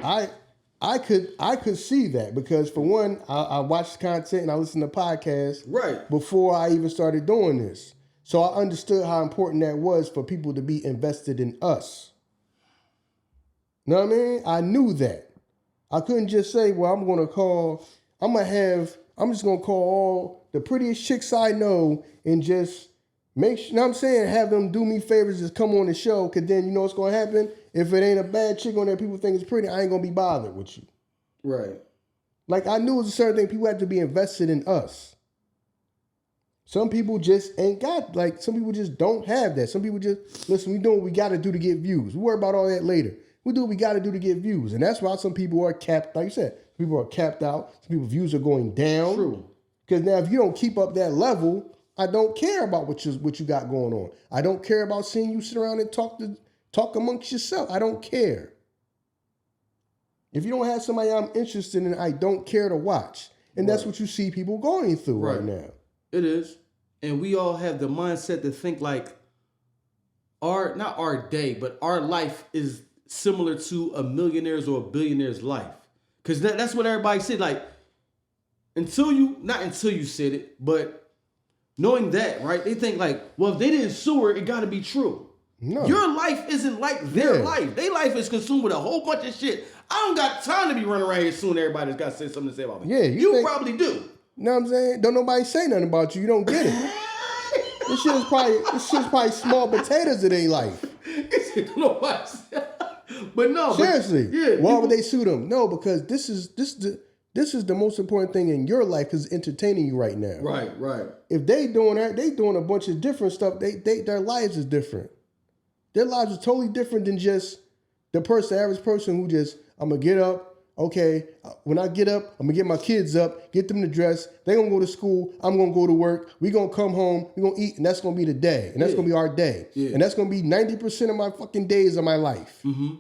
I could see that because for one, I watched content and I listened to podcasts before I even started doing this. So I understood how important that was for people to be invested in us. Know what I mean? I knew that. I couldn't just say, well, I'm just gonna call all the prettiest chicks I know and just make sure, you know what I'm saying, have them do me favors, just come on the show, because then you know what's going to happen? If it ain't a bad chick on there, people think it's pretty, I ain't going to be bothered with you. Right. Like, I knew it was a certain thing, people had to be invested in us. Some people just ain't got, like, some people just don't have that. Some people just, listen, we do what we got to do to get views. We worry about all that later. We do what we got to do to get views. And that's why some people are capped, like you said, people are capped out. Some people's views are going down. True. Because now if you don't keep up that level, I don't care about what you got going on. I don't care about seeing you sit around and talk amongst yourself. I don't care. If you don't have somebody I'm interested in, I don't care to watch. And that's what you see people going through right now. It is. And we all have the mindset to think like not our day, but our life is similar to a millionaire's or a billionaire's life. Because that's what everybody said. Like, not until you said it, but knowing that, right? They think like, well, if they didn't sue her, it got to be true. No. Your life isn't like their life. Their life is consumed with a whole bunch of shit. I don't got time to be running around here suing everybody that's got to say something to say about me. Yeah, you probably do. You know what I'm saying? Don't nobody say nothing about you. You don't get it. This shit's probably small potatoes in their life. But no. Seriously. Why would they sue them? No, because this is the most important thing in your life because it's entertaining you right now. Right. If they doing that, they doing a bunch of different stuff. Their lives is different. Their lives are totally different than just the average person who just, I'm going to get up. Okay, when I get up, I'm going to get my kids up, get them to dress. They're going to go to school. I'm going to go to work. We're going to come home. We're going to eat. And that's going to be the day. And that's going to be our day. Yeah. And that's going to be 90% of my fucking days of my life. Mm-hmm.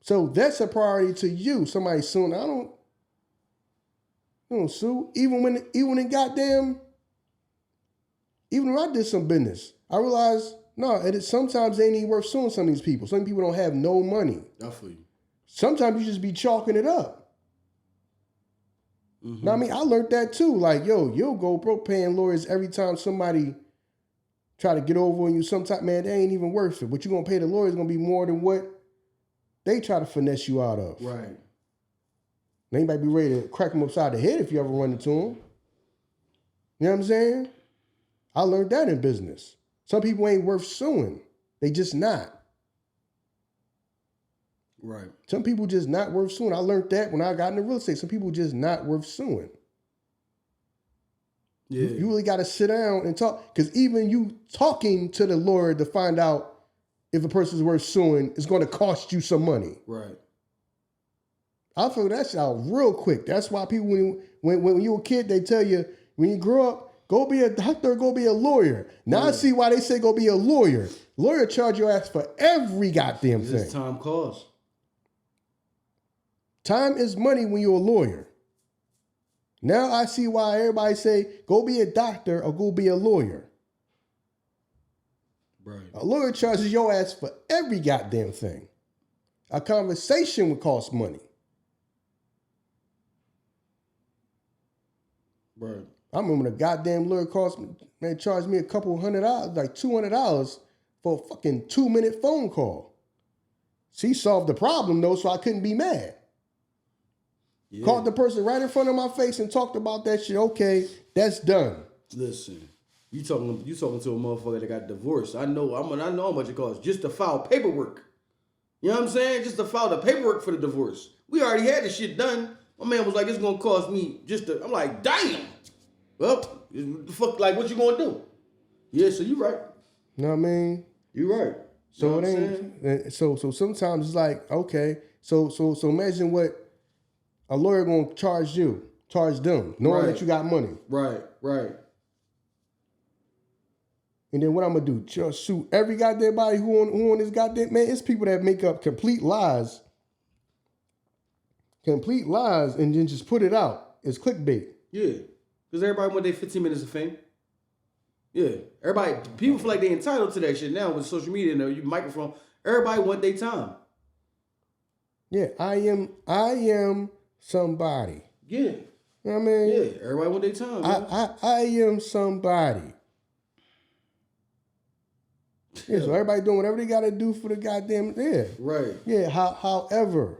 So that's a priority to you. Somebody suing. I don't sue. Even when I did some business, I realized, no, sometimes they ain't even worth suing some of these people. Some people don't have no money. Definitely. Sometimes you just be chalking it up. Mm-hmm. Now, I mean, I learned that too. Like, you'll go broke paying lawyers every time somebody try to get over on you. Sometimes, man, they ain't even worth it. What you're going to pay the lawyer is going to be more than what they try to finesse you out of. Right. They might be ready to crack them upside the head if you ever run into them. You know what I'm saying? I learned that in business. Some people ain't worth suing. They just not. Right. Some people just not worth suing. I learned that when I got into real estate. Some people just not worth suing. Yeah. You really got to sit down and talk. Because even you talking to the lawyer to find out if a person's worth suing is going to cost you some money. Right. I figure that shit out real quick. That's why people, when you were a kid, they tell you, when you grow up, go be a doctor, go be a lawyer. Now I see why they say go be a lawyer. Lawyer charge your ass for every goddamn thing. It's time cost. Time is money when you're a lawyer. Now I see why everybody say go be a doctor or go be a lawyer. Right. A lawyer charges your ass for every goddamn thing. A conversation would cost money. Right. I remember the goddamn lawyer charged me a couple $100, like $200 for a fucking 2-minute phone call. She solved the problem though, so I couldn't be mad. Yeah. Called the person right in front of my face and talked about that shit. Okay, that's done. Listen, you talking to a motherfucker that got divorced. I know how much it costs just to file paperwork. You know what I'm saying? Just to file the paperwork for the divorce. We already had the shit done. My man was like, it's gonna cost me I'm like, damn. Well, the fuck, like, what you gonna do? Yeah, so you right. You know what I mean? You right. So it ain't. So sometimes it's like, okay. So imagine what a lawyer gonna charge them, knowing that you got money. Right. And then what I'm gonna do? Just sue every goddamn body who on this goddamn man. It's people that make up complete lies, and then just put it out. It's clickbait. Yeah, because everybody want their 15 minutes of fame. Yeah, people feel like they entitled to that shit now with social media and your microphone. Everybody want their time. Yeah, I am somebody. Yeah, you know what I mean? Yeah, everybody want their time. I am somebody. Yeah, so everybody doing whatever they got to do for the goddamn, Right. Yeah, however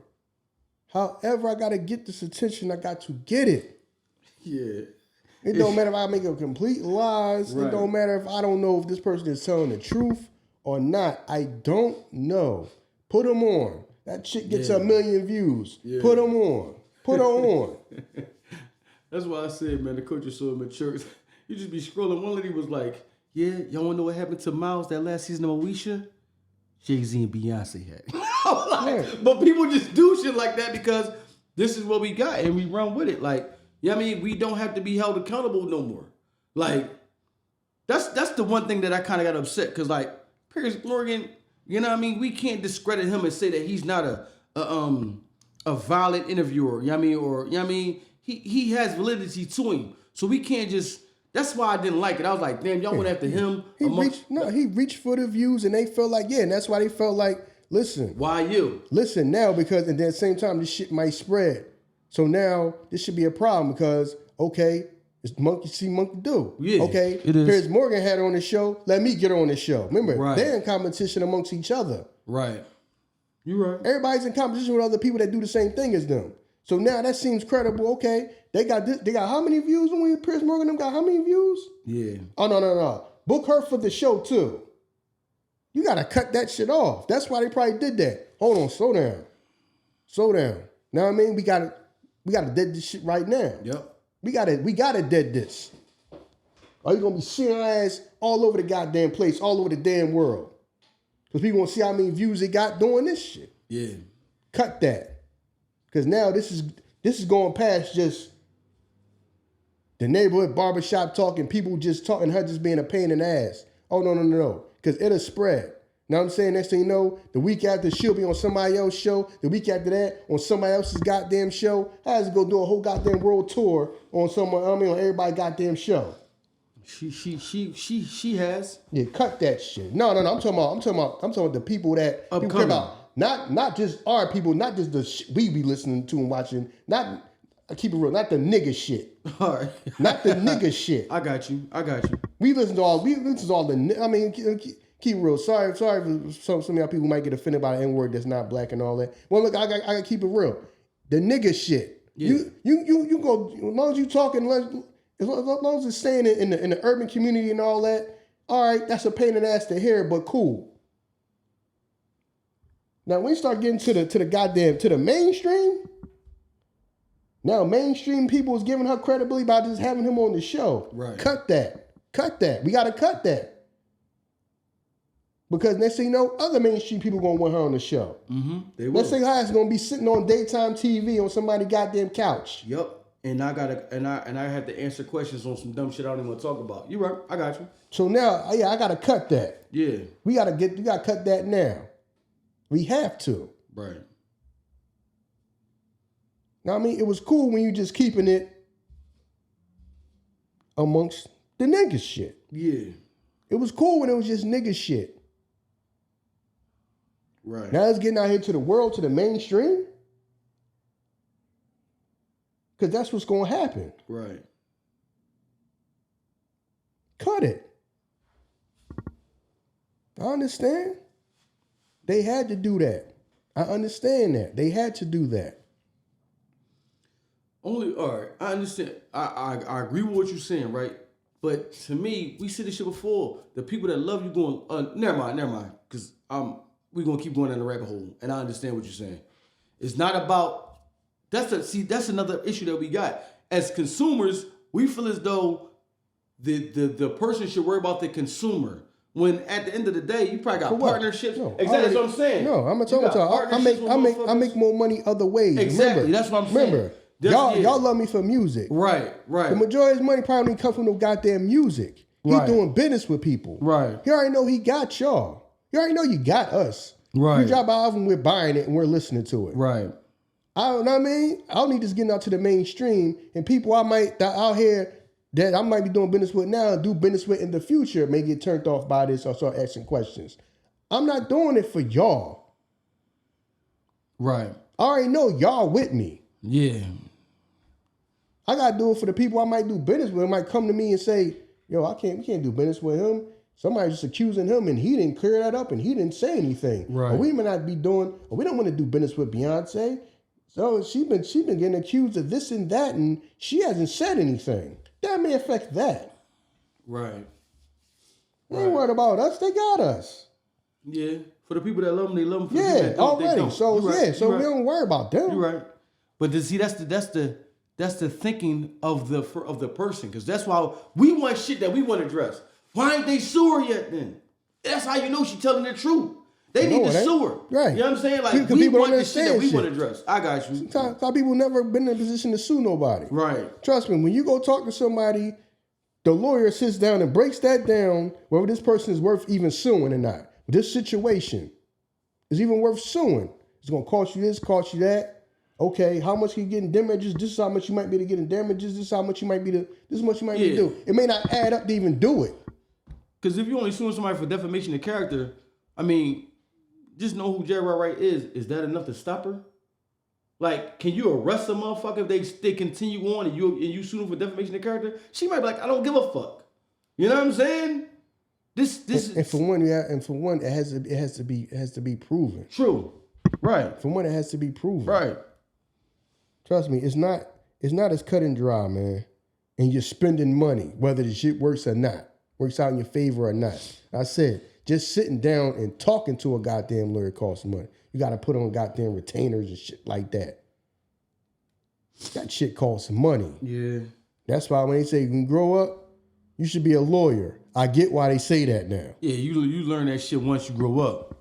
I got to get this attention, I got to get it. Yeah. It don't matter if I make up complete lies. Right. It don't matter if I don't know if this person is telling the truth or not. I don't know. Put them on. That shit gets 1 million views. Yeah. Put them on. Put her on. That's why I said, man, the coach is so immature. You just be scrolling. One lady was like, yeah, y'all want to know what happened to Miles that last season of Ayesha? Jay-Z and Beyoncé had. But people just do shit like that because this is what we got and we run with it. Like, I mean, we don't have to be held accountable no more. Like, that's the one thing that I kind of got upset because, like, Piers Morgan, you know what I mean? We can't discredit him and say that he's not a violent interviewer. You know what I mean? Or, you know what I mean? He has validity to him. So we can't just... That's why I didn't like it. I was like, damn, y'all went after him. He reached for the views and they felt like, and that's why they felt like, listen. Why you? Listen now because, and then at the same time, this shit might spread. So now this should be a problem because, okay, it's monkey see, monkey do. Yeah, okay, it is. Piers Morgan had her on the show. Let me get her on the show. Remember, they're in competition amongst each other. Right. You're right. Everybody's in competition with other people that do the same thing as them. So now that seems credible. Okay, they got this. They got how many views when we Piers Morgan them got how many views? Yeah. Oh no. Book her for the show too. You gotta cut that shit off. That's why they probably did that. Hold on, slow down. Know what I mean? We gotta dead this shit right now. Yep. We gotta dead this. Or you gonna be seeing our ass all over the goddamn place, all over the damn world. Because people gonna see how many views they got doing this shit. Yeah. Cut that. Because now this is going past just the neighborhood barbershop talking, people just talking, her just being a pain in the ass. Oh, no. Because it'll spread. Know what I'm saying? Next thing you know, the week after she'll be on somebody else's show. The week after that, on somebody else's goddamn show. I has to go do a whole goddamn world tour on on everybody's goddamn show. She has. Yeah, cut that shit. No. I'm talking about the people that people care about. Not just our people, not just the shit we be listening to and watching. Not, I keep it real, not the nigga shit. All right. Not the nigga shit. I got you. We listen to all the, I mean, keep it real. Sorry for some of y'all people might get offended by the N-word that's not black and all that. Well, look, I got keep it real. The nigga shit. Yeah. You go, as long as you talking, as long as it's staying in the urban community and all that, all right, that's a pain in the ass to hear, but cool. Now, when you start getting to the mainstream, now mainstream people is giving her credibility by just having him on the show. Right. Cut that. We got to cut that. Because next thing you know, other mainstream people going to want her on the show. Mm-hmm. They will. Let's say her is going to be sitting on daytime TV on somebody's goddamn couch. Yep. And I have to answer questions on some dumb shit I don't even want to talk about. You're right. I got you. So now, I got to cut that. Yeah. We got to cut that now. We have to. Right. Now, I mean, it was cool when you just keeping it amongst the nigga shit. Yeah. It was cool when it was just nigga shit. Right. Now it's getting out here to the world, to the mainstream. Because that's what's going to happen. Right. Cut it. I understand. They had to do that. I understand that. They had to do that. All right, I understand. I agree with what you're saying, right? But to me, we said this shit before. The people that love you going, never mind, because we're going to keep going down the rabbit hole, and I understand what you're saying. It's not about, that's another issue that we got. As consumers, we feel as though the person should worry about the consumer. When at the end of the day, you probably got partnerships. No, exactly, that's what I'm saying. No, I'm gonna tell you. I make more money other ways. Exactly, that's what I'm saying. Remember, Y'all love me for music. Right. The majority of his money probably come from the goddamn music. He doing business with people. Right. He already know he got y'all. You already know you got us. Right. You drop an album, we're buying it and we're listening to it. Right. I don't know what I mean? I don't need this getting out to the mainstream and people that out here that I might be doing business with now, do business with in the future, may get turned off by this or start asking questions. I'm not doing it for y'all. Right. I already know y'all with me. Yeah. I gotta do it for the people I might do business with. Might come to me and say, yo, we can't do business with him. Somebody just accusing him and he didn't clear that up and he didn't say anything. Right. Or we may not be doing, or we don't want to do business with Beyonce. So she been getting accused of this and that and she hasn't said anything. That may affect that. Right. They ain't worried about us. They got us. Yeah. For the people that love them, they love them. For Yeah, the people that already. don't. So Right. so we don't worry about them. You're right. But see, that's the thinking of the person, because that's why we want shit that we want to address. Why ain't they sue her yet? Then that's how you know she's telling the truth. They need to sue her. Right. You know what I'm saying? Like Because we people want don't the shit that understand we shit. want to address. I got you. Sometimes people never been in a position to sue nobody. Right. Trust me, when you go talk to somebody, the lawyer sits down and breaks that down, whether this person is worth even suing or not. This situation is even worth suing. It's going to cost you this, cost you that. Okay, how much you get in damages? This is how much you might be to get in damages. This is how much you might be to. This is what you might be to do. It may not add up to even do it. Because if you're only suing somebody for defamation of character, I mean, just know who Jaguar Wright is. Is that enough to stop her? Like, can you arrest a motherfucker if they continue on and you sue them for defamation of character? She might be like, I don't give a fuck. You know what I'm saying? And for one, it has to be proven. True. Right. For one, it has to be proven. Right. Trust me, it's not as cut and dry, man. And you're spending money, whether the shit works or not, works out in your favor or not. I said, just sitting down and talking to a goddamn lawyer costs money. You got to put on goddamn retainers and shit like that. That shit costs money. Yeah. That's why when they say you can grow up, you should be a lawyer. I get why they say that now. Yeah, you learn that shit once you grow up.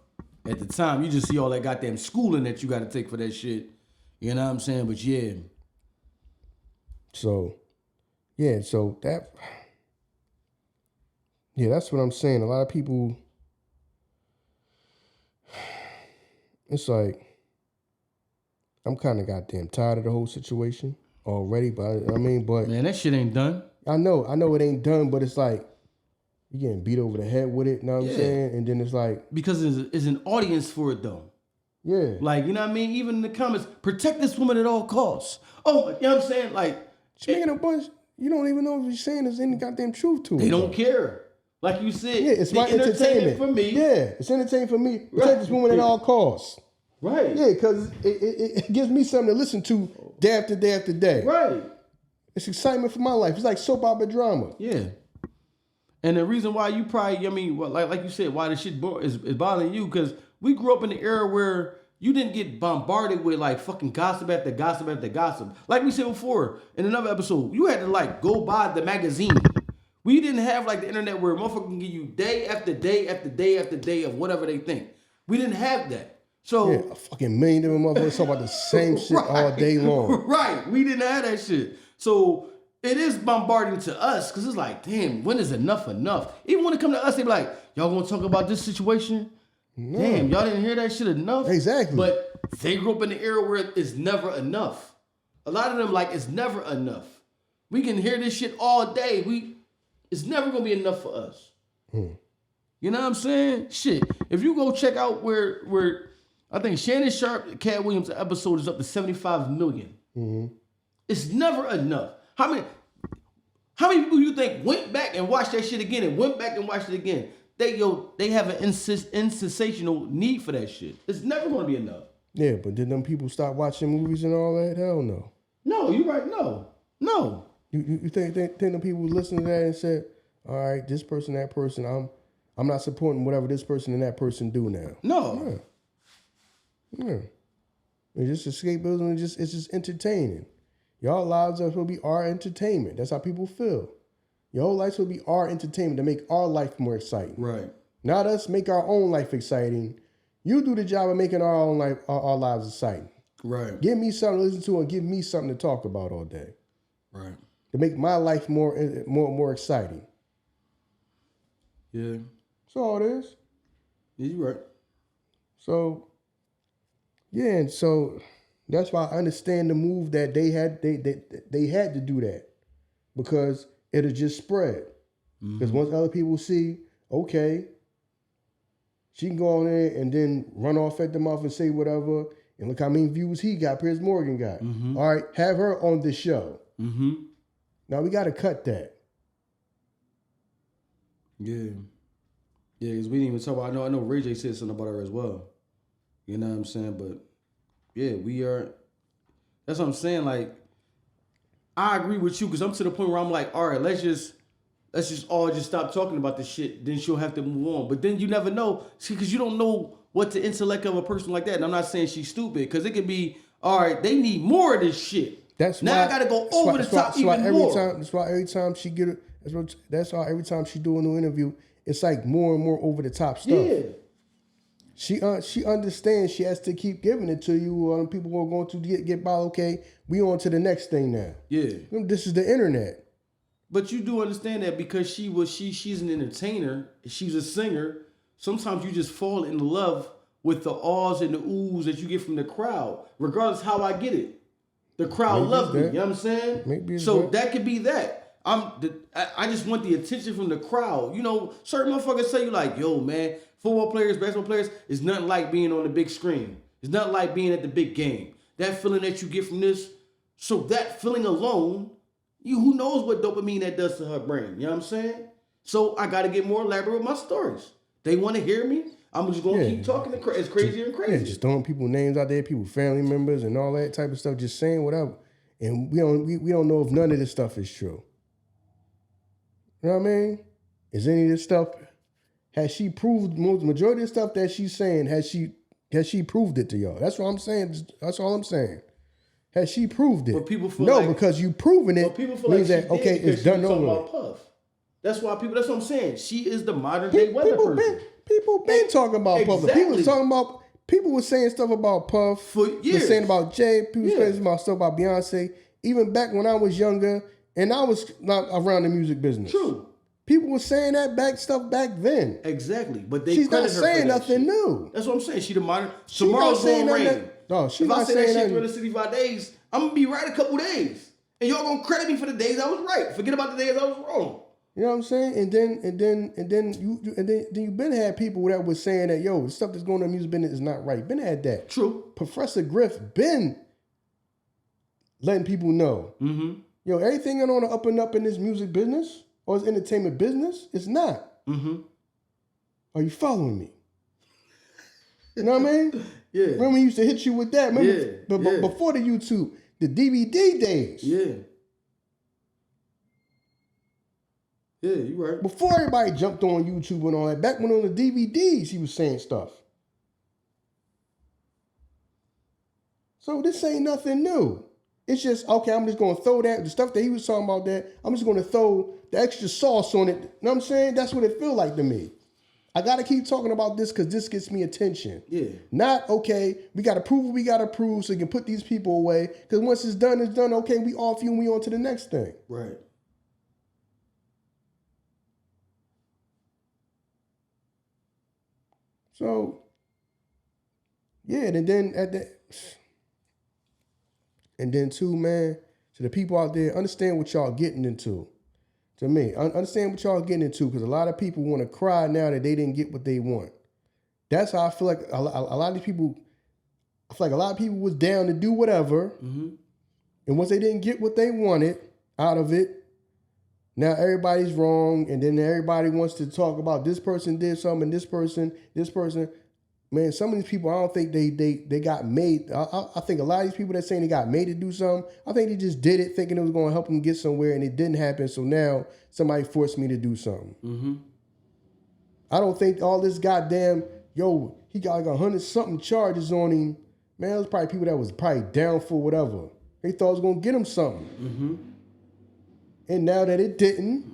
At the time, you just see all that goddamn schooling that you got to take for that shit. You know what I'm saying? But yeah. So that's what I'm saying. A lot of people, it's like, I'm kind of goddamn tired of the whole situation already. But Man, that shit ain't done. I know it ain't done, but it's like, you getting beat over the head with it, you know what I'm saying? And then it's like, because there's an audience for it though. Yeah. Like, you know what I mean? Even in the comments, protect this woman at all costs. Oh, you know what I'm saying? Like, she's making a bunch, you don't even know if she's saying there's any goddamn truth to it. They don't care. Like you said, yeah, it's my entertainment for me. Yeah, it's entertainment for me. Protect this woman at all costs. Right. Yeah, because it gives me something to listen to day after day after day. Right. It's excitement for my life. It's like soap opera drama. Yeah. And the reason why you probably, like you said, why this shit is bothering you, because we grew up in the era where you didn't get bombarded with like fucking gossip after gossip after gossip. Like we said before in another episode, you had to like go buy the magazine. We didn't have like the internet where a motherfucker can give you day after day after day after day of whatever they think. We didn't have that. So a fucking million different motherfuckers talk about the same shit all day long. Right. We didn't have that shit. So it is bombarding to us because it's like, damn, when is enough enough? Even when it come to us, they be like, y'all want to talk about this situation? No. Damn, y'all didn't hear that shit enough? Exactly. But they grew up in the era where it's never enough. A lot of them like, it's never enough. We can hear this shit all day. It's never going to be enough for us. You know what I'm saying? Shit. If you go check out where I think Shannon Sharp, Cat Williams episode is up to 75 million. Mm-hmm. It's never enough. How many people you think went back and watched that shit again and went back and watched it again? They have an insatiable need for that shit. It's never going to be enough. Yeah, but did them people stop watching movies and all that? Hell no. No, you're right. No. You think the people listening to that and said, all right, this person, that person, I'm not supporting whatever this person and that person do now. No. Yeah. It's just escapism. It's just entertaining. Y'all lives are supposed to be our entertainment. That's how people feel. Your whole life should be our entertainment to make our life more exciting. Right. Not us make our own life exciting. You do the job of making our own life, our lives exciting. Right. Give me something to listen to and give me something to talk about all day. Right. To make my life more exciting. Yeah. That's all it is. Yeah, you're right. So, yeah, and so that's why I understand the move that they had. They had to do that because it'll just spread. Because once other people see, okay, she can go on there and then run off at the mouth and say whatever, and look how many views he got, Piers Morgan got. All right, have her on the show. Now we got to cut that. Yeah. Yeah, because we didn't even talk about, I know Ray J said something about her as well. You know what I'm saying? But yeah, we are, that's what I'm saying. Like, I agree with you because I'm to the point where I'm like, all right, let's just all just stop talking about this shit. Then she'll have to move on. But then you never know, because you don't know what the intellect of a person like that. And I'm not saying she's stupid, because it could be, all right, they need more of this shit. That's now why, I got to go over the top even more. That's why every time she get it, that's why every time she do a new interview, it's like more and more over the top stuff. Yeah. She understands she has to keep giving it to you. People are going to get by. Okay, we on to the next thing now. Yeah. This is the internet. But you do understand that because she's an entertainer, she's a singer. Sometimes you just fall in love with the ahs and the oohs that you get from the crowd, regardless how I get it. The crowd loves me. You know what I'm saying? Maybe so that could be that. I just want the attention from the crowd. You know, certain motherfuckers say you like, yo, man, football players, basketball players, it's nothing like being on the big screen. It's nothing like being at the big game. That feeling that you get from this, so that feeling alone, who knows what dopamine that does to her brain. You know what I'm saying? So I got to get more elaborate with my stories. They want to hear me. I'm just going to keep talking. It's crazier and crazier. Yeah, just throwing people names out there, people family members and all that type of stuff, just saying whatever. And we don't know if none of this stuff is true. You know what I mean? Is any of this stuff, has she proved, majority of the stuff that she's saying, has she proved it to y'all? That's what I'm saying. That's all I'm saying. Has she proved it? But people feel because you proving it means that, okay, it's done over. Puff. That's why that's what I'm saying. She is the modern day weather person. People been talking about Puff. Exactly. People were saying stuff about Puff. For years. Were saying about Jay. People were saying about stuff about Beyonce. Even back when I was younger and I was not around the music business. True. People were saying that stuff back then. Exactly. But she's not saying nothing new. That's what I'm saying. She the modern. Tomorrow's going to rain. No, she's not saying that shit 365 days, I'm going to be right a couple days. And y'all going to credit me for the days I was right. Forget about the days I was wrong. You know what I'm saying? And then you been had people that was saying that, yo, the stuff that's going on in the music business is not right. Been had that. True. Professor Griff been letting people know. Yo, everything on the up and up in this music business or this entertainment business, it's not. Are you following me? You know what I mean? Yeah. Remember we used to hit you with that? Remember? But before the YouTube, the DVD days. Yeah. Yeah, you right. Before everybody jumped on YouTube and all that, back when on the DVDs, he was saying stuff. So this ain't nothing new. It's just, okay, I'm just going to throw the stuff that he was talking about that, I'm just going to throw the extra sauce on it. You know what I'm saying? That's what it feel like to me. I got to keep talking about this because this gets me attention. Yeah. Not, okay, we got to prove what we got to prove so you can put these people away. Because once it's done, okay, we off you and we on to the next thing. Right. So, yeah, and then too, man, to the people out there, understand what y'all getting into. To me, understand what y'all getting into, because a lot of people want to cry now that they didn't get what they want. That's how I feel like a lot of these people, I feel like a lot of people was down to do whatever, and once they didn't get what they wanted out of it, now everybody's wrong, and then everybody wants to talk about this person did something, and this person. Man, some of these people, I don't think they got made. I think a lot of these people that saying they got made to do something, I think they just did it thinking it was going to help them get somewhere, and it didn't happen. So now somebody forced me to do something. I don't think all this goddamn, yo, he got like 100-something charges on him. Man, there's probably people that was probably down for whatever. They thought it was going to get them something. And now that it didn't,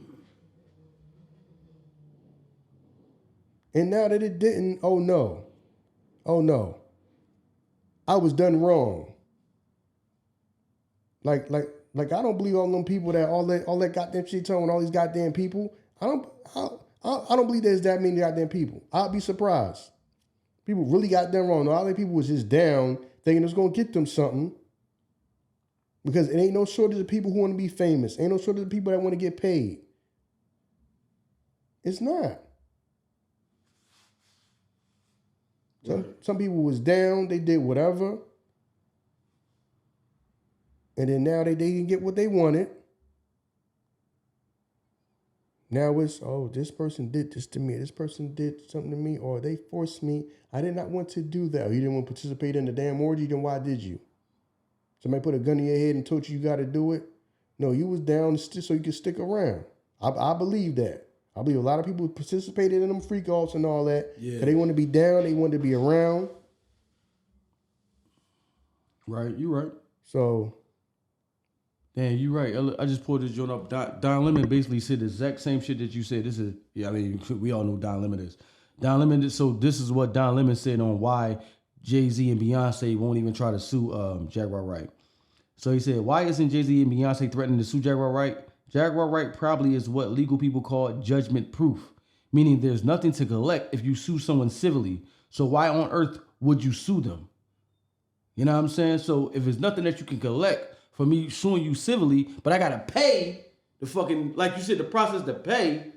oh no, I was done wrong. Like I don't believe all them people that all that goddamn shit telling all these goddamn people. I don't believe there's that many goddamn people. I'd be surprised. People really got them wrong. All the people was just down thinking it was gonna get them something. Because it ain't no shortage of people who want to be famous. Ain't no shortage of people that want to get paid. It's not. Some people was down, they did whatever. And then now they didn't get what they wanted. Now it's, oh, this person did this to me. This person did something to me, or they forced me. I did not want to do that. Or you didn't want to participate in the damn orgy, then why did you? Somebody put a gun in your head and told you got to do it? No, you was down so you could stick around. I believe that. I believe a lot of people participated in them freak offs and all that. Yeah. They want to be down. They want to be around. Right, you right. So. Damn, you right. I just pulled this joint up. Don Lemon basically said the exact same shit that you said. This is, yeah, I mean, we all know Don Lemon is. Don Lemon, so this is what Don Lemon said on why Jay-Z and Beyonce won't even try to sue Jaguar Wright. So he said, why isn't Jay-Z and Beyonce threatening to sue Jaguar Wright? Jaguar Wright probably is what legal people call judgment proof, meaning there's nothing to collect if you sue someone civilly. So why on earth would you sue them? You know what I'm saying? So if there's nothing that you can collect for me suing you civilly, but I gotta pay the fucking, like you said, the process to pay,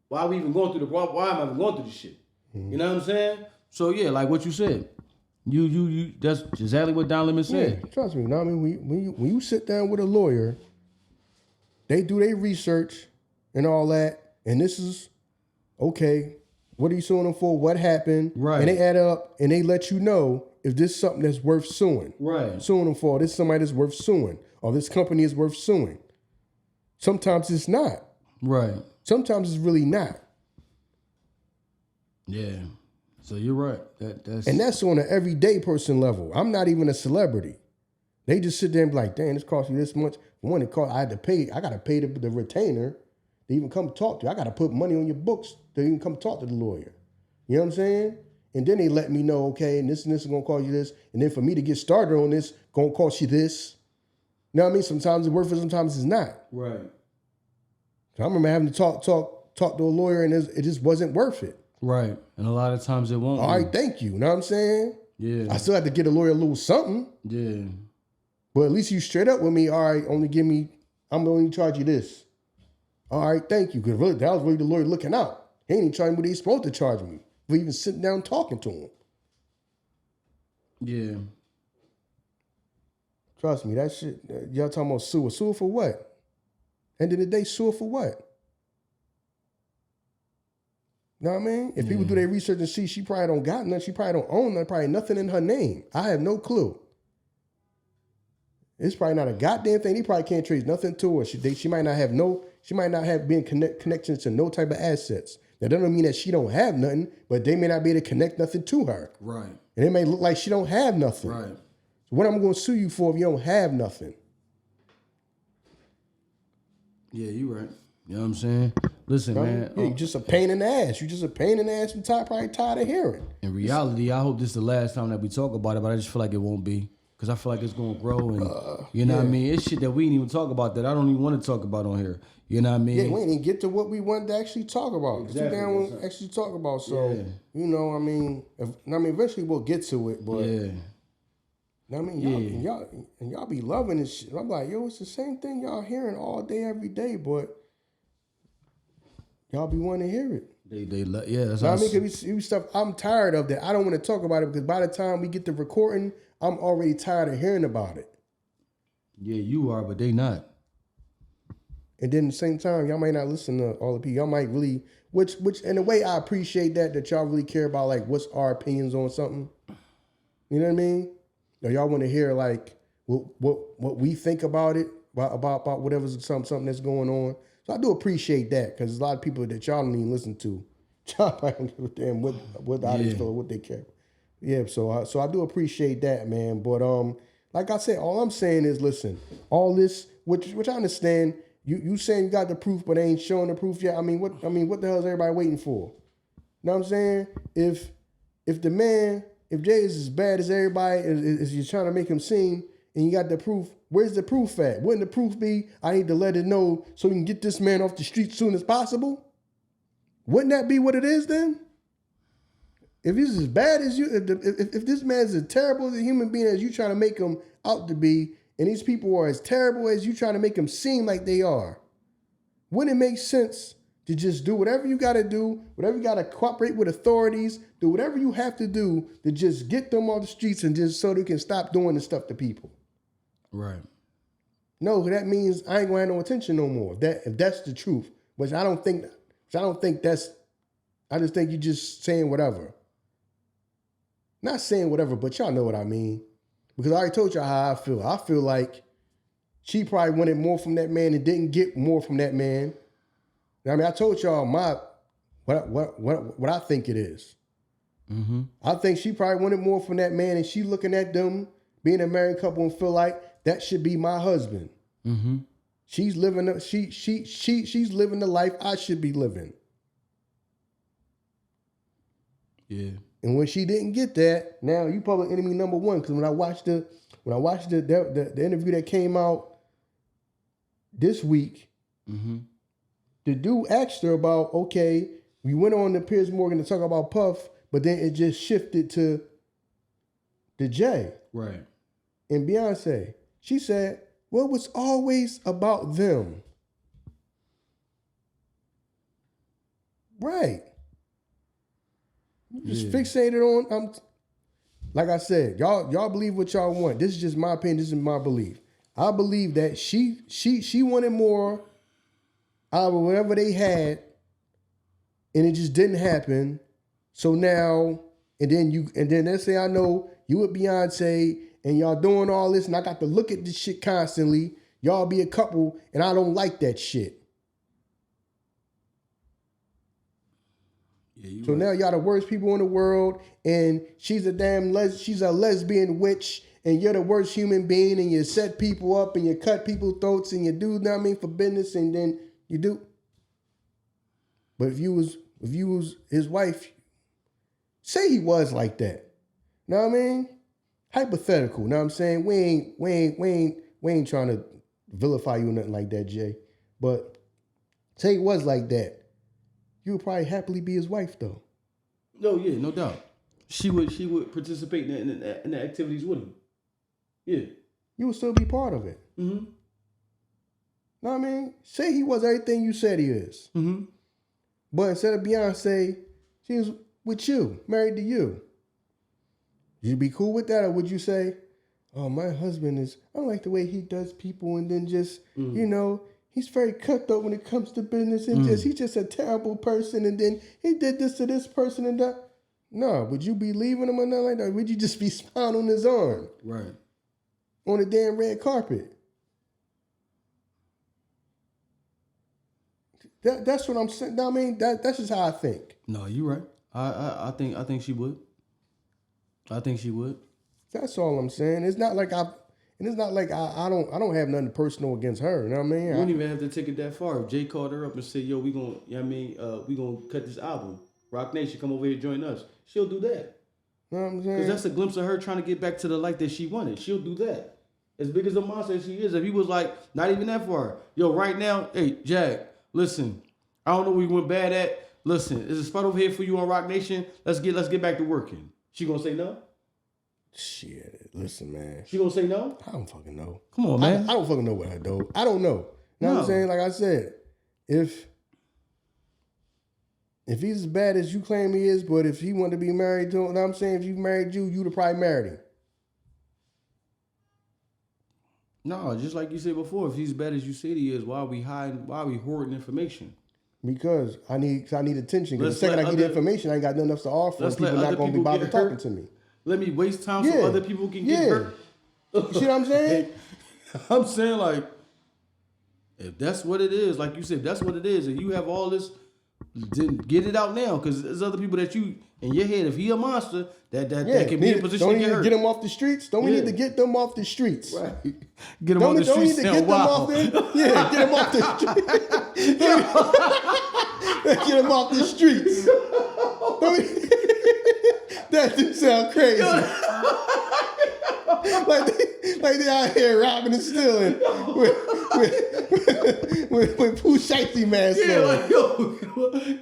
why are we even going through why am I even going through this shit? Mm-hmm. You know what I'm saying? So yeah, like what you said. You that's exactly what Don Lemon said. Yeah, trust me. I mean, when you sit down with a lawyer, they do their research and all that, and this is, okay, what are you suing them for? What happened? Right. And they add up and they let you know if this is something that's worth suing. Right. Suing them for, this is somebody that's worth suing, or this company is worth suing. Sometimes it's not. Right. Sometimes it's really not. Yeah. So you're right. That's on an everyday person level. I'm not even a celebrity. They just sit there and be like, "Damn, this cost you this much." One, I had to pay. I got to pay the retainer to even come talk to you. I got to put money on your books to even come talk to the lawyer. You know what I'm saying? And then they let me know, okay, and this is gonna cost you this, and then for me to get started on this, gonna cost you this. You know what I mean? Sometimes it's worth it, sometimes it's not. Right. So I remember having to talk to a lawyer, and it just wasn't worth it. Right. And a lot of times it won't. All right, thank you. You know what I'm saying? Yeah. I still had to get a lawyer a little something. Yeah. But at least you straight up with me. All right, I'm going to charge you this. All right, thank you. Because really, that was really the lawyer looking out. He ain't even charging me what he's supposed to charge me. For even sitting down talking to him. Yeah. Trust me, that shit, y'all talking about sue. Sue for what? End of the day, sue for what? You know what I mean? If people do their research and see she probably don't got nothing, she probably don't own nothing, probably nothing in her name. I have no clue. It's probably not a goddamn thing. He probably can't trace nothing to her. She might not have been connections to no type of assets. That doesn't mean that she don't have nothing, but they may not be able to connect nothing to her. Right. And it may look like she don't have nothing. Right. So what I'm going to sue you for if you don't have nothing? Yeah, you right. You know what I'm saying? Listen, man. Yeah, you're just a pain in the ass. You're just a pain in the ass and probably tired of hearing. In reality, I hope this is the last time that we talk about it, but I just feel like it won't be. Because I feel like it's going to grow. And you know what I mean? It's shit that we didn't even talk about that I don't even want to talk about on here. You know what I mean? Yeah, we didn't even get to what we wanted to actually talk about. Exactly. To actually talk about. So, you know, I mean, eventually we'll get to it, but I mean, y'all be loving this shit. I'm like, yo, it's the same thing y'all hearing all day, every day, but y'all be wanting to hear it. That's I mean, cause we stuff. I'm tired of that. I don't want to talk about it because by the time we get to recording, I'm already tired of hearing about it. Yeah, you are, but they not. And then at the same time, y'all might not listen to all the people. Y'all might really, which in a way I appreciate that y'all really care about like what's our opinions on something. You know what I mean? Or y'all want to hear like what we think about it, about whatever's something that's going on. So I do appreciate that because there's a lot of people that y'all don't even listen to. Y'all don't give a damn what the audience feel, what they care. Yeah, so I do appreciate that, man. But like I said, all I'm saying is, listen, all this, which I understand. You saying you got the proof, but ain't showing the proof yet. I mean, what the hell is everybody waiting for? You know what I'm saying? If Jay is as bad as everybody is you're trying to make him seem, and you got the proof. Where's the proof at? Wouldn't the proof be, I need to let it know so we can get this man off the street as soon as possible? Wouldn't that be what it is then? If he's as bad as you, if this man's as terrible as a human being as you trying to make him out to be, and these people are as terrible as you trying to make them seem like they are, wouldn't it make sense to just do whatever you got to do, whatever you got to cooperate with authorities, do whatever you have to do to just get them off the streets and just so they can stop doing this stuff to people? Right. No, that means I ain't gonna have no attention no more. If that's the truth, which I don't think that's. I just think you're just saying whatever. Not saying whatever, but y'all know what I mean. Because I already told y'all how I feel. I feel like she probably wanted more from that man and didn't get more from that man. I mean, I told y'all what I think it is. Mm-hmm. I think she probably wanted more from that man, and she looking at them being a married couple and feel like that should be my husband. Mm-hmm. She's living the life I should be living. Yeah. And when she didn't get that, now you public enemy number one. Because when I watched the interview that came out this week, mm-hmm. the dude asked her about, okay, we went on to Piers Morgan to talk about Puff, but then it just shifted to Jay. Right. And Beyonce. She said, well, it was always about them. Right. Just fixated on, like I said, y'all believe what y'all want. This is just my opinion. This is my belief. I believe that she wanted more out of whatever they had, and it just didn't happen. So now, and then let's say I know you with Beyonce and y'all doing all this, and I got to look at this shit constantly. Y'all be a couple, and I don't like that shit. Yeah, so right. Now y'all the worst people in the world, and she's a lesbian witch, and you're the worst human being, and you set people up, and you cut people's throats, and you do, know what I mean, for business, and then you do. But if you was his wife, say he was like that. Know what I mean? Hypothetical. Know what I'm saying? We ain't trying to vilify you or nothing like that, Jay. But say he was like that. You would probably happily be his wife, though. No, yeah, no doubt. She would participate in the activities with him. Yeah. You would still be part of it. Mm-hmm. Know what I mean? Say he was everything you said he is. Mm-hmm. But instead of Beyonce, she was with you, married to you. You'd be cool with that, or would you say, oh, my husband I don't like the way he does people, and then just, he's very cutthroat when it comes to business, and he's just a terrible person, and then he did this to this person and that. No, would you be leaving him or nothing like that? Would you just be smiling on his arm? Right. On the damn red carpet? That's what I'm saying. I mean, that's just how I think. No, you're right. I think she would. I think she would. That's all I'm saying. It's not like I don't have nothing personal against her. You know what I mean? You don't even have to take it that far. If Jay called her up and said, "Yo, we gonna cut this album. Rock Nation, come over here and join us." She'll do that. You know what I'm saying? Because that's a glimpse of her trying to get back to the life that she wanted. She'll do that. As big as a monster as she is, if he was like, not even that far. Yo, right now, hey, Jack, listen, I don't know where you went bad at. Listen, there's a spot over here for you on Rock Nation. Let's get back to working. She gonna say no? Shit, listen, man. She gonna say no? I don't fucking know. Come on, man. I don't fucking know what her though. I don't know. You know what I'm saying? Like I said, if he's as bad as you claim he is, but if he wanted to be married to him, you know what I'm saying? If you married you, you'd have probably married him. No, just like you said before, if he's as bad as you said he is, why are we hoarding information? Because I need attention. Because the second I get the information, I ain't got nothing else to offer. And people not going to be bothered talking to me. Let me waste time so other people can get hurt. You see what I'm saying? I'm saying, like, if that's what it is, like you said, if that's what it is, and you have all this, then get it out now. Because there's other people that you, in your head, if he a monster, that can be in a position to get hurt. Don't we need to get him off the streets? Don't we need to get them off the streets? Right. Get him off the streets. Don't we need to get them off there? Yeah, get him off the streets. Get him off the streets. That do sound crazy. like they out here robbing and stealing with Pooh Shiesty mask on. Yeah, like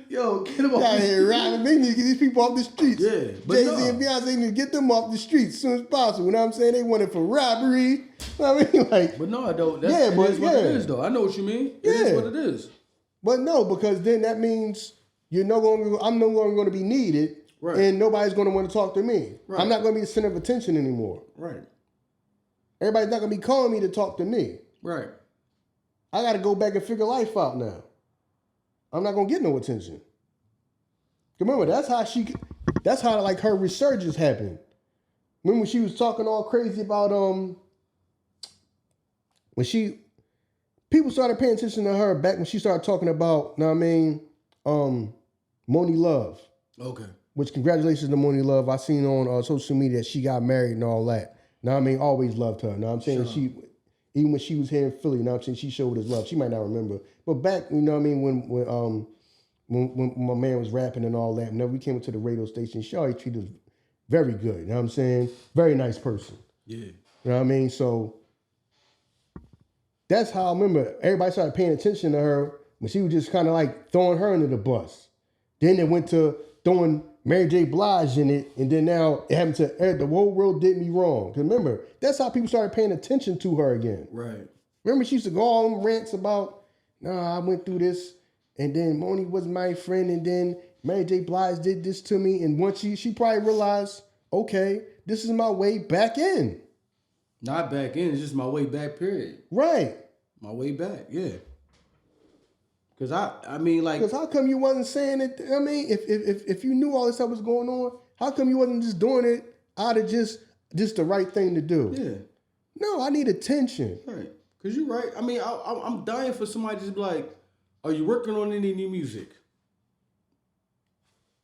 yo, get them off. Out here robbing. They need to get these people off the streets. Yeah, but Jay-Z and Beyonce need to get them off the streets as soon as possible. You know what I'm saying? They want it for robbery. You know what I mean? Like, but no, I don't. That's, yeah, but it is what it is, though. I know what you mean. It is what it is. But no, because then that means I'm no longer going to be needed, right? And nobody's going to want to talk to me. Right. I'm not going to be the center of attention anymore. Right. Everybody's not going to be calling me to talk to me. Right. I got to go back and figure life out now. I'm not going to get no attention. Remember, that's how like her resurgence happened. Remember when she was talking all crazy about people started paying attention to her back when she started talking about, you know what I mean, Moni Love. Okay. Which congratulations to Moni Love. I seen on social media that she got married and all that. Know what I mean? Always loved her. Know what I'm saying? Sure. Even when she was here in Philly, know what I'm saying? She showed us love. She might not remember. But back, you know what I mean, when my man was rapping and all that, whenever we came to the radio station, she always treated us very good. You know what I'm saying? Very nice person. Yeah. You know what I mean? So that's how I remember everybody started paying attention to her when she was just kind of like throwing her under the bus. Then it went to throwing Mary J. Blige in it, and then now it happened to the whole world did me wrong. Because remember, that's how people started paying attention to her again. Right. Remember, she used to go on rants about, I went through this, and then Moni was my friend, and then Mary J. Blige did this to me, and once she probably realized, okay, this is my way back in. Not back in, it's just my way back, period. Right. My way back, yeah. Because I mean, like... Because how come you wasn't saying it? I mean, if you knew all this stuff was going on, how come you wasn't just doing it out of just the right thing to do? Yeah. No, I need attention. Right. Because you're right. I mean, I'm dying for somebody to just be like, are you working on any new music?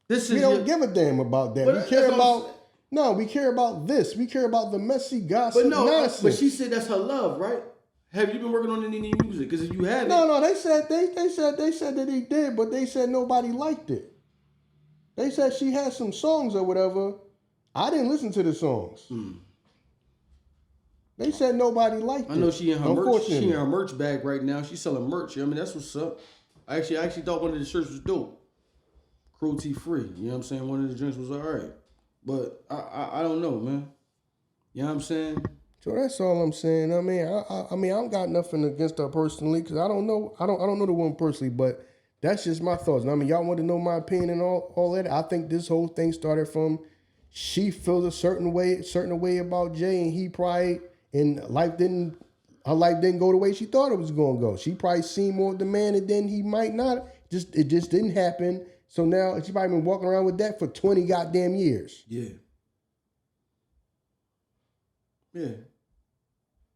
We don't give a damn about that. We care about... No, we care about this. We care about the messy gossip nonsense. But she said that's her love, right? Have you been working on any new music? Because if you haven't... No, they said that he did, but they said nobody liked it. They said she had some songs or whatever. I didn't listen to the songs. They said nobody liked it. I know she in her merch. She in her merch bag right now. She's selling merch. I mean, that's what's up. I actually thought one of the shirts was dope. Cruelty free. You know what I'm saying? One of the drinks was all right. But I don't know, man. You know what I'm saying? So that's all I'm saying. I mean, I don't got nothing against her personally because I don't know the woman personally, but that's just my thoughts. I mean, y'all want to know my opinion and all that. I think this whole thing started from she feels a certain way about Jay, and he probably her life didn't go the way she thought it was gonna go. She probably seen more of the man, and then he might not. It just didn't happen. So now she probably been walking around with that for 20 goddamn years. Yeah. Yeah.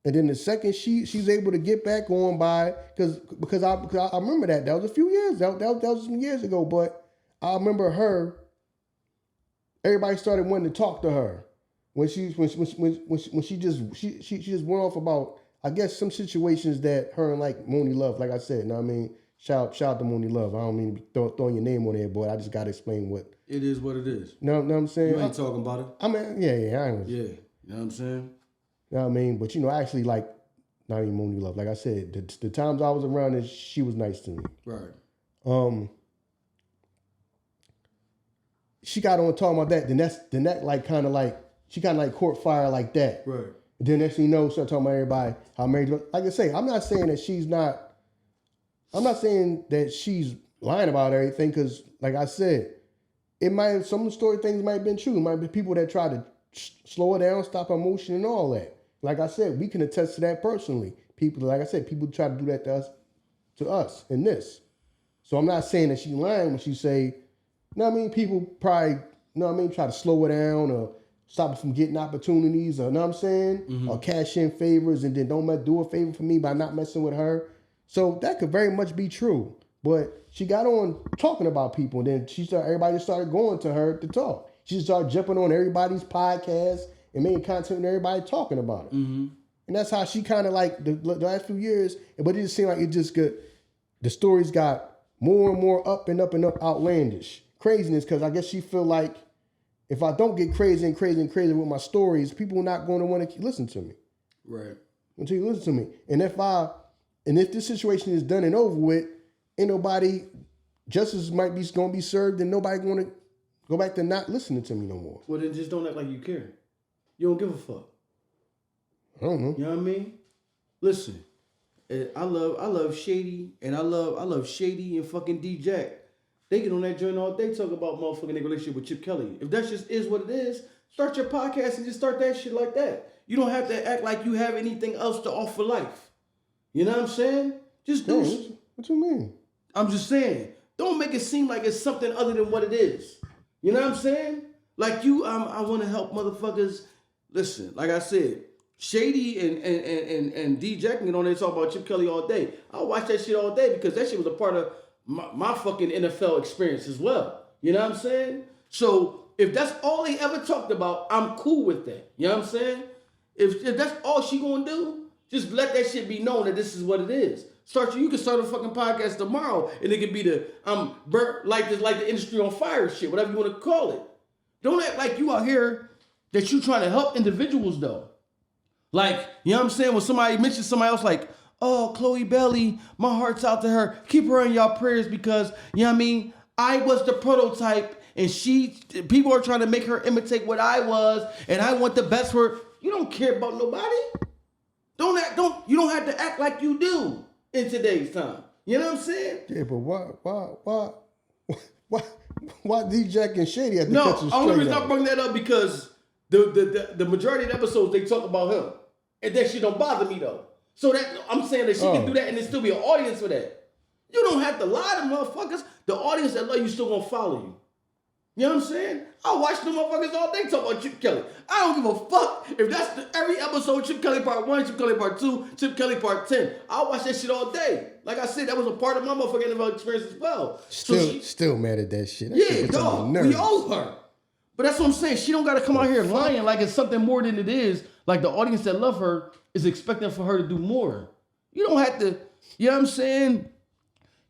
And then the second she's able to get back on by because I remember that was a few years that was some years ago, but I remember her. Everybody started wanting to talk to her when she just went off about, I guess, some situations that her and like Moni Love, like I said, you know what I mean. Shout out to Moni Love. I don't mean to be throwing your name on there, but I just got to explain what it is. What it is. Know what I'm saying? You ain't talking about it. I mean, yeah, I know. Yeah, you know what I'm saying. You know what I mean? But I actually like, not even Moni Love. Like I said, the times I was around her, she was nice to me. Right. She got on talking about that. Then that like kind of like she kind of like caught fire like that. Right. And then next thing you know, start talking about everybody how married. Like I say, I'm not saying that she's lying about everything because, like I said, some of the story things might have been true. It might be people that try to slow her down, stop her motion, and all that. Like I said, we can attest to that personally. People try to do that to us in this. So I'm not saying that she's lying when she say, you know what I mean? People probably, you know what I mean, try to slow her down or stop her from getting opportunities, or you know what I'm saying? Or cash in favors and then don't do a favor for me by not messing with her. So that could very much be true. But she got on talking about people, and then everybody just started going to her to talk. She just started jumping on everybody's podcast and making content with everybody talking about it. Mm-hmm. And that's how she kind of like the last few years, but it just seemed like the stories got more and more up and up and up outlandish. Craziness, because I guess she feel like if I don't get crazy with my stories, people are not going to want to listen to me. Right. Until you listen to me. And if this situation is done and over with, ain't nobody, justice might be going to be served and nobody going to go back to not listening to me no more. Well, then just don't act like you care. You don't give a fuck. I don't know. You know what I mean? Listen, I love Shady, and I love Shady and fucking D-Jack. They get on that joint all day talking about motherfucking their relationship with Chip Kelly. If that just is what it is, start your podcast and just start that shit like that. You don't have to act like you have anything else to offer life. You know what I'm saying? Just do it. What you mean? I'm just saying, don't make it seem like it's something other than what it is. You know what I'm saying? Like I want to help motherfuckers. Listen, like I said, Shady and D-Jack can get on there and talk about Chip Kelly all day. I'll watch that shit all day because that shit was a part of my fucking NFL experience as well. You know what I'm saying? So if that's all they ever talked about, I'm cool with that. You know what I'm saying? If that's all she gonna do, just let that shit be known that this is what it is. You can start a fucking podcast tomorrow and it could be the burnt like the industry on fire shit, whatever you want to call it. Don't act like you out here that you trying to help individuals though. Like, you know what I'm saying? When somebody mentions somebody else like, oh, Chloe Bailey, my heart's out to her. Keep her in y'all prayers because, you know what I mean? I was the prototype and people are trying to make her imitate what I was and I want the best for her. You don't care about nobody. You don't have to act like you do in today's time. You know what I'm saying? Yeah, but why D-Jack and Shady have to catch you straight? No, only reason I bring that up because the majority of the episodes they talk about him. And that shit don't bother me though. So that I'm saying that she can do that and there still be an audience for that. You don't have to lie to motherfuckers. The audience that love you still gonna follow you. You know what I'm saying? I watch the motherfuckers all day talk about Chip Kelly. I don't give a fuck if that's every episode, Chip Kelly part 1, Chip Kelly part 2, Chip Kelly part 10. I'll watch that shit all day. Like I said, that was a part of my motherfucking NFL experience as well. Still mad at that shit. That dog. We owe her. But that's what I'm saying. She don't got to come out here lying like it's something more than it is. Like the audience that love her is expecting for her to do more. You don't have to, you know what I'm saying?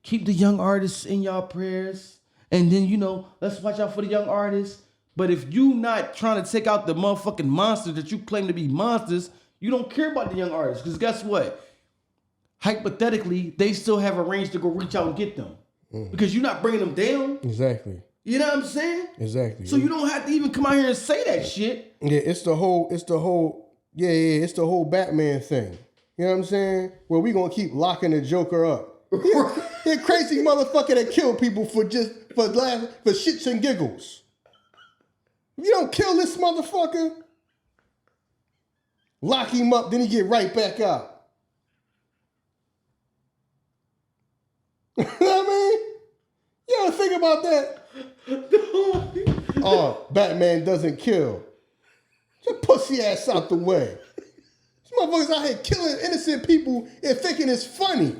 Keep the young artists in y'all prayers. And then, let's watch out for the young artists. But if you not trying to take out the motherfucking monsters that you claim to be monsters, you don't care about the young artists. Because guess what? Hypothetically, they still have a range to go reach out and get them. Because you're not bringing them down. Exactly. You know what I'm saying? Exactly. So you don't have to even come out here and say that shit. Yeah, it's the whole Batman thing. You know what I'm saying? Where we gonna keep locking the Joker up. He a crazy motherfucker that killed people for shits and giggles. If you don't kill this motherfucker, lock him up, then he get right back out. You know what I mean? You ever think about that? Oh, Batman doesn't kill. Just pussy ass out the way. These motherfuckers out here killing innocent people and thinking it's funny.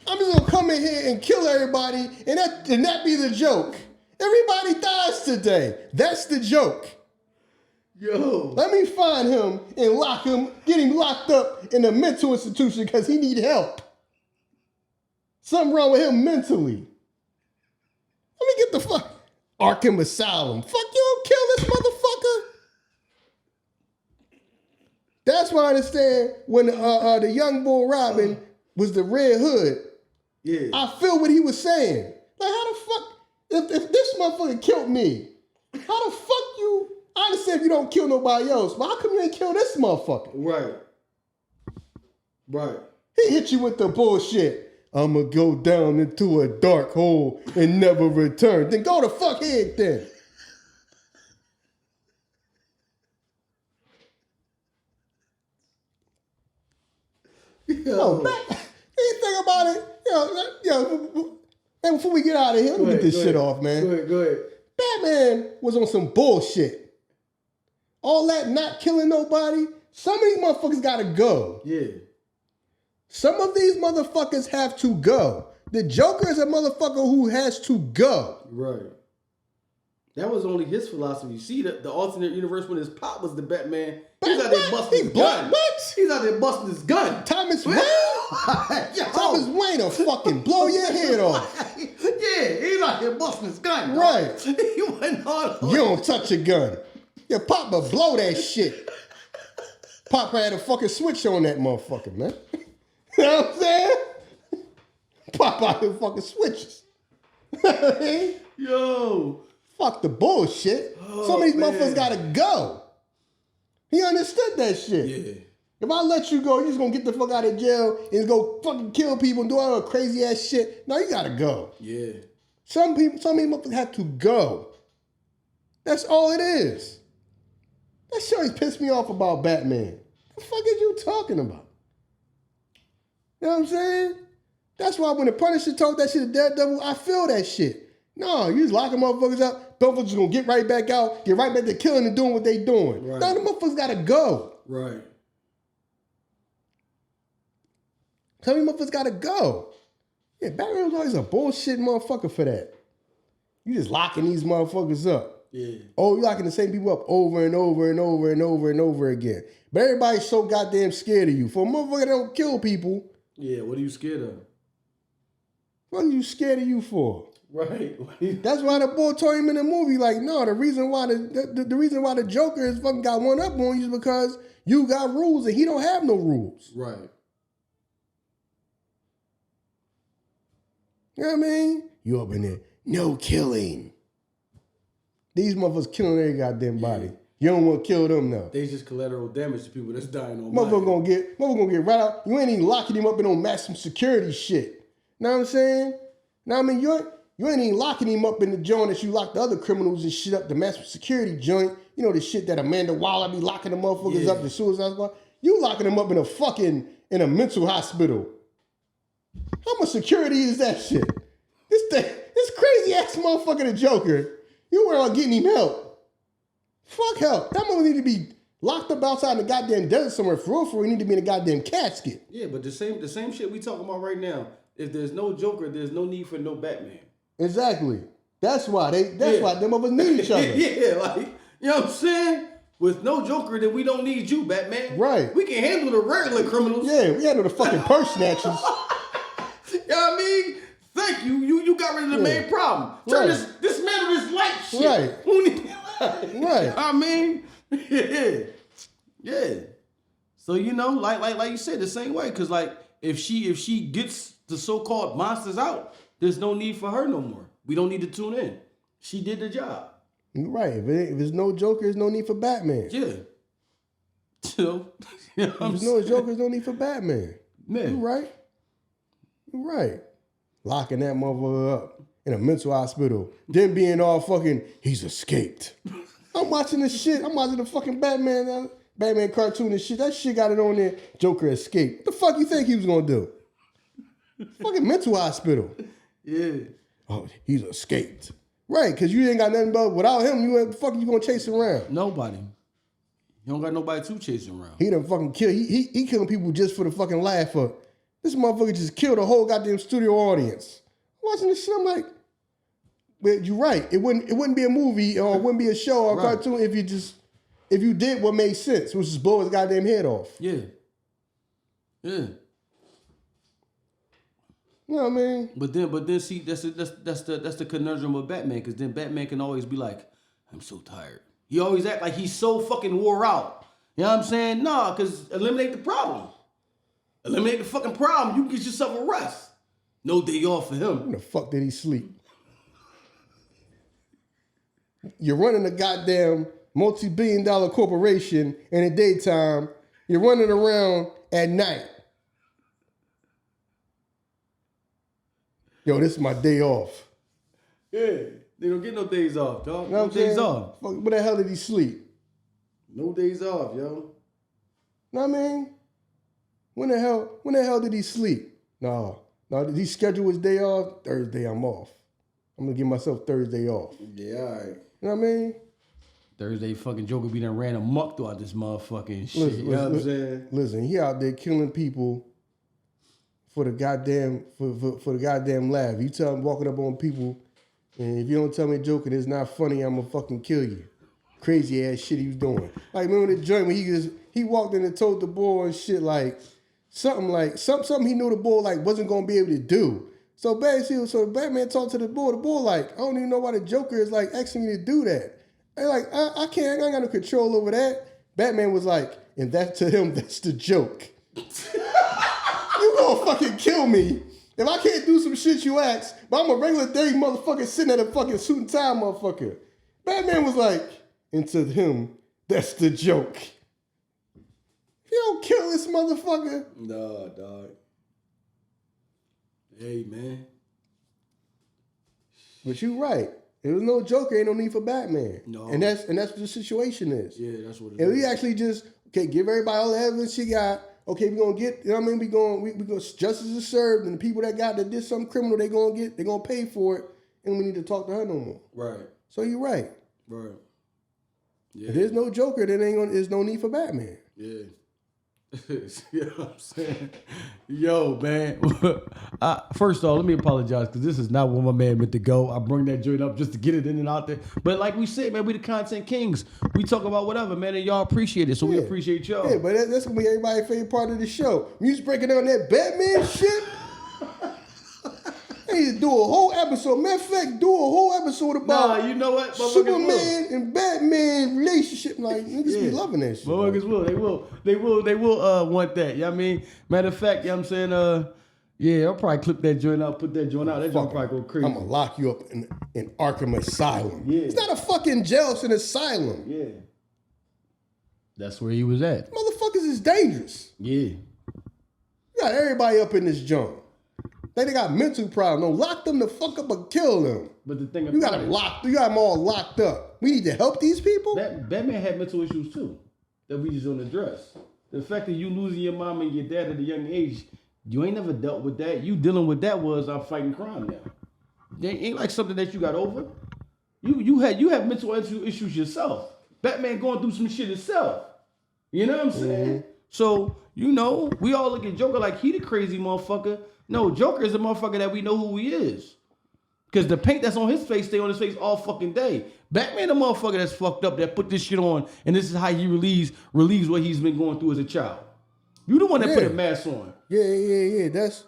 I'm just gonna come in here and kill everybody, and that be the joke. Everybody dies today. That's the joke. Yo. Let me find him and get him locked up in a mental institution because he need help. Something wrong with him mentally. Let me get the fuck Arkham Asylum. Fuck, you don't kill this motherfucker. That's why I understand when the young boy Robin was the Red Hood. Yeah. I feel what he was saying. Like, how the fuck, if this motherfucker killed me, how the fuck you, I understand if you don't kill nobody else, but how come you ain't kill this motherfucker? Right. He hit you with the bullshit. I'ma go down into a dark hole and never return. Then go to fuck head then. Yo, anything about it? And before we get out of here, let me get this shit off, man. Go ahead. Batman was on some bullshit. All that not killing nobody, some of these motherfuckers gotta go. Yeah. Some of these motherfuckers have to go. The Joker is a motherfucker who has to go. Right. That was only his philosophy. See, the alternate universe when his pop was the Batman, he's out there busting his gun. What? He's out there busting his gun. Thomas Wayne will fucking blow your head off. Yeah, he's out here busting his gun. Right. He went on. You don't touch a gun. Your Papa blow that shit. Papa had a fucking switch on that motherfucker, man. You know what I'm saying? Papa out here fucking switches. Yo. Fuck the bullshit. Some of these motherfuckers gotta go. He understood that shit. Yeah. If I let you go, you're just gonna get the fuck out of jail and go fucking kill people and do all that crazy ass shit. No, you gotta go. Yeah. Some of these motherfuckers have to go. That's all it is. That shit always pissed me off about Batman. The fuck is you talking about? You know what I'm saying? That's why when the Punisher told that shit to Daredevil, I feel that shit. No, you just locking motherfuckers up. Motherfuckers just gonna get right back out, get right back to killing and doing what they doing. Right. No, the motherfuckers gotta go. Right. Some of these motherfuckers gotta go. Yeah, Batman was always a bullshit motherfucker for that. You just locking these motherfuckers up. Yeah. Oh, you locking the same people up over and over and over and over and over again. But everybody's so goddamn scared of you. For a motherfucker that don't kill people, Yeah, what are you scared of? what are you scared of you for? Right. That's why the boy told him in the movie, like, no, the reason why the reason why the Joker is fucking got one up on you is because you got rules and he don't have no rules. Right. You know what I mean? You up in there, no killing. These motherfuckers killing every goddamn body. You don't want to kill them now. They just collateral damage to people that's dying on Motherfucker gonna get right out. You ain't even locking him up in no maximum security shit. Know what I'm saying? Now I mean you ain't even locking him up in the joint that you lock the other criminals and shit up, the maximum security joint. You know the shit that Amanda Waller be locking the motherfuckers up, the suicide squad. You locking them up in a mental hospital. How much security is that shit? This crazy ass motherfucker, the Joker. You worry about getting him help. Fuck help. That mother need to be locked up outside in the goddamn desert somewhere. For real, he need to be in a goddamn casket. Yeah, but the same shit we talking about right now. If there's no Joker, there's no need for no Batman. Exactly. That's why them motherfuckers need each other. Yeah, like, you know what I'm saying? With no Joker, then we don't need you, Batman. Right. We can handle the regular criminals. Yeah, we handle the fucking purse snatchers. You know what I mean? Thank you. You got rid of the main problem. Turn dismantle this light shit. Right. Who need Right. I mean, yeah. So you know, like you said, the same way. Cause like if she gets the so-called monsters out, there's no need for her no more. We don't need to tune in. She did the job. Right. If there's no Joker, there's no need for Batman. Yeah. So, you know if there's no Joker, there's no need for Batman. Man. You right. Locking that motherfucker up in a mental hospital. Then being all fucking, he's escaped. I'm watching this shit. I'm watching the fucking Batman cartoon and shit. That shit got it on there. Joker escaped. What the fuck you think he was gonna do? Fucking mental hospital. Yeah. Oh, he's escaped. Right, because you ain't got nothing but without him, what the fuck you gonna chase around? Nobody. You don't got nobody to chase around. He done fucking kill. He killing people just for the fucking laugh of. This motherfucker just killed a whole goddamn studio audience. Watching this shit, I'm like, but you're right. It wouldn't be a movie or it wouldn't be a show or a cartoon if you did what made sense, which is blow his goddamn head off. Yeah. Yeah. You know what I mean? But then see that's the conundrum of Batman, because then Batman can always be like, I'm so tired. He always act like he's so fucking wore out. You know what I'm saying? Nah, because eliminate the problem. Eliminate the fucking problem. You can get yourself a rest. No day off for him. When the fuck did he sleep? You're running a goddamn multi-billion-dollar corporation in the daytime. You're running around at night. Yo, this is my day off. Yeah. They don't get no days off, dog. You know No days off. Fuck, where the hell did he sleep? No days off, yo. Know what I mean? When the hell did he sleep? No, did he schedule his day off? Thursday, I'm off. I'm gonna give myself Thursday off. Yeah, all right. You know what I mean? Thursday fucking Joker be done ran amok throughout this motherfucking shit. You know what I'm saying? Listen, he out there killing people for the goddamn for the goddamn laugh. You tell him walking up on people, and if you don't tell me joking, it's not funny, I'm gonna fucking kill you. Crazy ass shit he was doing. Like remember the joint when he walked in and told the boy and shit like something he knew the boy like wasn't gonna be able to do. So basically, so Batman talked to the boy like, I don't even know why the Joker is like asking me to do that. And like, I can't, I ain't got no control over that. Batman was like, and that to him, that's the joke. You gonna fucking kill me if I can't do some shit you ask, but I'm a regular day motherfucker sitting at a fucking suit and tie motherfucker. Batman was like, and to him, that's the joke. You don't kill this motherfucker. Nah, dog. Hey, man. But you right. There was no Joker, ain't no need for Batman. No. And that's what the situation is. Yeah, that's what it and is. we actually just, okay, give everybody all the evidence she got. Okay, we're gonna get, you know what I mean? We go justice is served, and the people that did something criminal, they're gonna pay for it, and we need to talk to her no more. Right. So you're right. Right. Yeah. If there's no Joker, then there's no need for Batman. Yeah. You know what I'm saying? Yo, man. First off, let me apologize because this is not where my man meant to go. I bring that joint up just to get it in and out there. But like we said, man, we the content kings. We talk about whatever, man, and y'all appreciate it. So we appreciate y'all. Yeah, but that's gonna be everybody's favorite part of the show. Music breaking down that Batman shit. They need to do a whole episode. Matter of fact, do a whole episode about you know what? Superman and Batman relationship. Like, niggas be loving that shit. Motherfuckers will. They will want that. You know what I mean? Matter of fact, you know what I'm saying? Yeah, I'll probably clip that joint out, put that joint out. That joint probably go crazy. I'm gonna lock you up in Arkham Asylum. Yeah. It's not a fucking jail, it's an asylum. Yeah. That's where he was at. Motherfuckers is dangerous. Yeah. You got everybody up in this junk. They got mental problems. Don't lock them the fuck up and kill them. But the thing you got them all locked up. We need to help these people. Batman had mental issues too that we just don't address. The fact that you losing your mom and your dad at a young age, you ain't never dealt with that. You dealing with that was I'm fighting crime now. They ain't like something that you got over. You have mental issues yourself. Batman going through some shit himself. You know what I'm saying? Mm-hmm. So, we all look at Joker like he the crazy motherfucker. No, Joker is a motherfucker that we know who he is. Because the paint that's on his face stay on his face all fucking day. Batman a motherfucker that's fucked up that put this shit on and this is how he relieves what he's been going through as a child. You the one that put a mask on. Yeah. Cause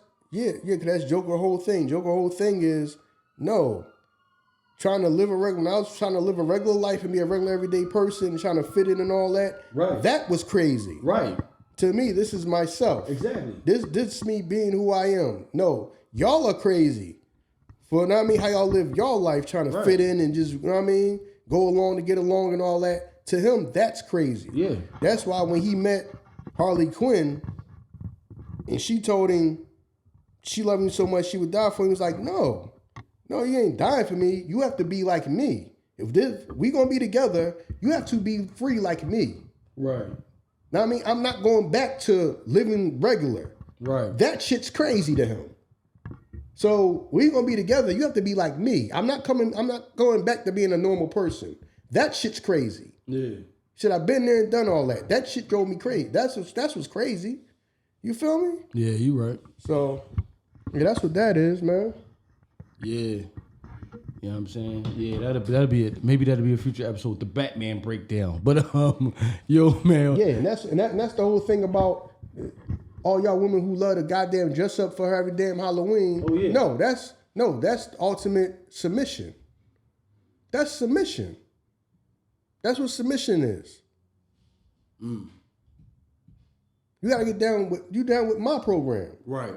that's Joker's whole thing. Joker's whole thing is, trying to live when I was trying to live a regular life and be a regular everyday person and trying to fit in and all that. Right. That was crazy. Right. To me, this is myself. Exactly. This is me being who I am. No, y'all are crazy. For how y'all live y'all life trying to fit in and just, go along to get along and all that. To him, that's crazy. Yeah. That's why when he met Harley Quinn and she told him she loved him so much she would die for him, he was like, no, you ain't dying for me. You have to be like me. If we gonna be together, you have to be free like me. Right. Now, I'm not going back to living regular. Right. That shit's crazy to him. So we gonna be together. You have to be like me. I'm not going back to being a normal person. That shit's crazy. Yeah. Shit, I've been there and done all that. That shit drove me crazy. That's what's crazy. You feel me? Yeah, you right. So, yeah, that's what that is, man. Yeah. You know what I'm saying? Yeah, that'll be it. Maybe that'll be a future episode, the Batman breakdown. But yo, man. Yeah, and that's the whole thing about all y'all women who love to goddamn dress up for her every damn Halloween. Oh yeah. That's ultimate submission. That's submission. That's what submission is. Mm. You gotta get down with my program. Right.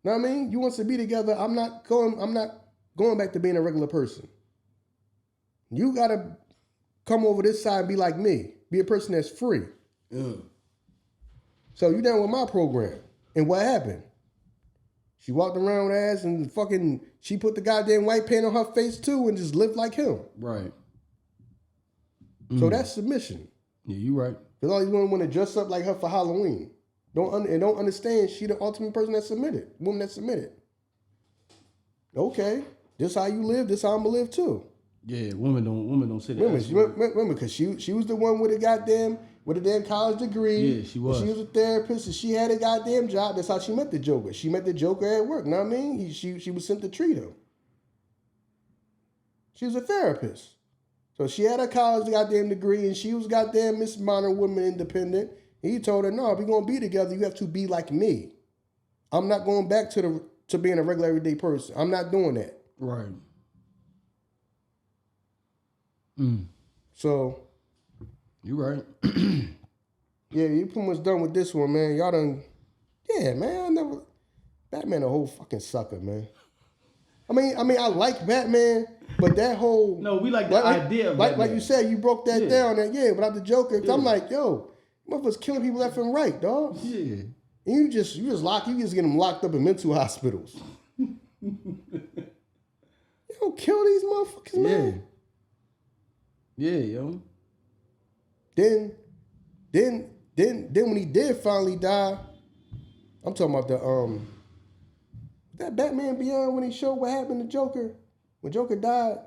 Know what I mean? You want us to be together. I'm not going back to being a regular person. You gotta come over this side and be like me. Be a person that's free. So you down with my program. And what happened? She walked around with her ass and she put the goddamn white paint on her face too and just lived like him. Right. So that's submission. Yeah, you right. Because all these women want to dress up like her for Halloween. Don't understand she the ultimate person that submitted. Woman that submitted. Okay. This how you live, this how I'm gonna live too. Yeah, women don't say that. Women, because she was the one with a damn college degree. Yeah, she was. She was a therapist and she had a goddamn job. That's how she met the Joker. She met the Joker at work. Know what I mean? She was sent to treat him. She was a therapist. So she had a college goddamn degree and she was goddamn Miss Modern Woman Independent. And he told her, no, if we're gonna be together, you have to be like me. I'm not going back to to being a regular everyday person. I'm not doing that. Right. So. You right. Yeah, you pretty much done with this one, man. Y'all done. Yeah, man. Batman a whole fucking sucker, man. I mean, I like Batman, but that whole no, we like the idea of Batman. Like you said, you broke that down, and without the Joker, I'm like, yo, motherfuckers killing people left and right, dog. Yeah. And you just get them locked up in mental hospitals. You don't kill these motherfuckers, man. Yeah, yo. Then when he did finally die, I'm talking about that Batman Beyond when he showed what happened to Joker. When Joker died.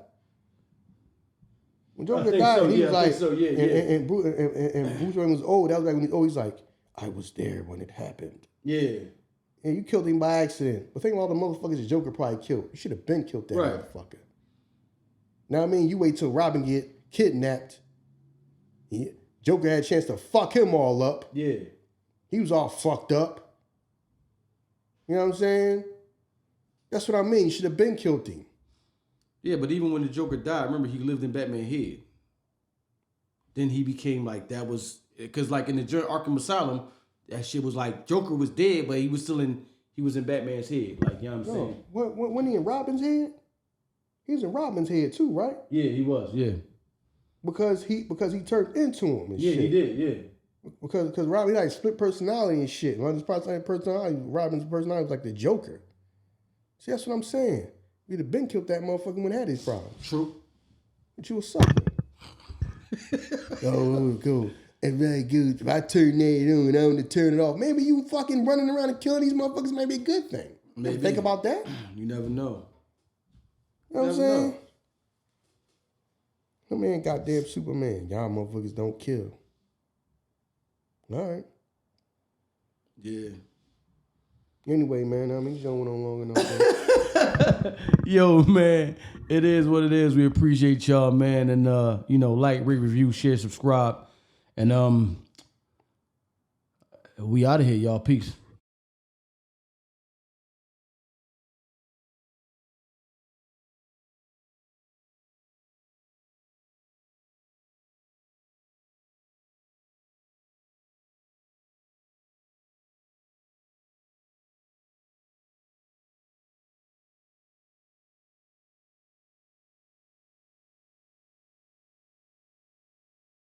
When Joker died, so, he was like, and Bruce Wayne was old. That was like when he's like, I was there when it happened. Yeah. And you killed him by accident. But think of all the motherfuckers the Joker probably killed. You should have been killed that motherfucker. Now I mean, you wait till Robin get kidnapped. Joker had a chance to fuck him all up. Yeah. He was all fucked up. You know what I'm saying? That's what I mean. You should have been killed him. Yeah, but even when the Joker died, remember he lived in Batman's head. Then he became like, that was, because like in the Arkham Asylum, that shit was like, Joker was dead, but he was in Batman's head. Like, you know what I'm saying? When he in Robin's head? He was in Robin's head too, right? Yeah, he was, yeah. Because he turned into him and shit. Yeah, he did, yeah. Because Robin had split personality and shit. Robin's personality was like the Joker. See, that's what I'm saying. You'd have been killed that motherfucker when he had his problems. True. But you a sucker. Oh, cool. It's very good. If I turn that on, I want to turn it off. Maybe you fucking running around and killing these motherfuckers may be a good thing. Maybe. Think about that. You never know. You know what I'm saying? No man, goddamn Superman. Y'all motherfuckers don't kill. All right. Yeah. Anyway, man, I mean, you don't went on long enough. Yo, man, it is what it is. We appreciate y'all, man, and like, rate, review, share, subscribe, and we out of here, y'all. Peace.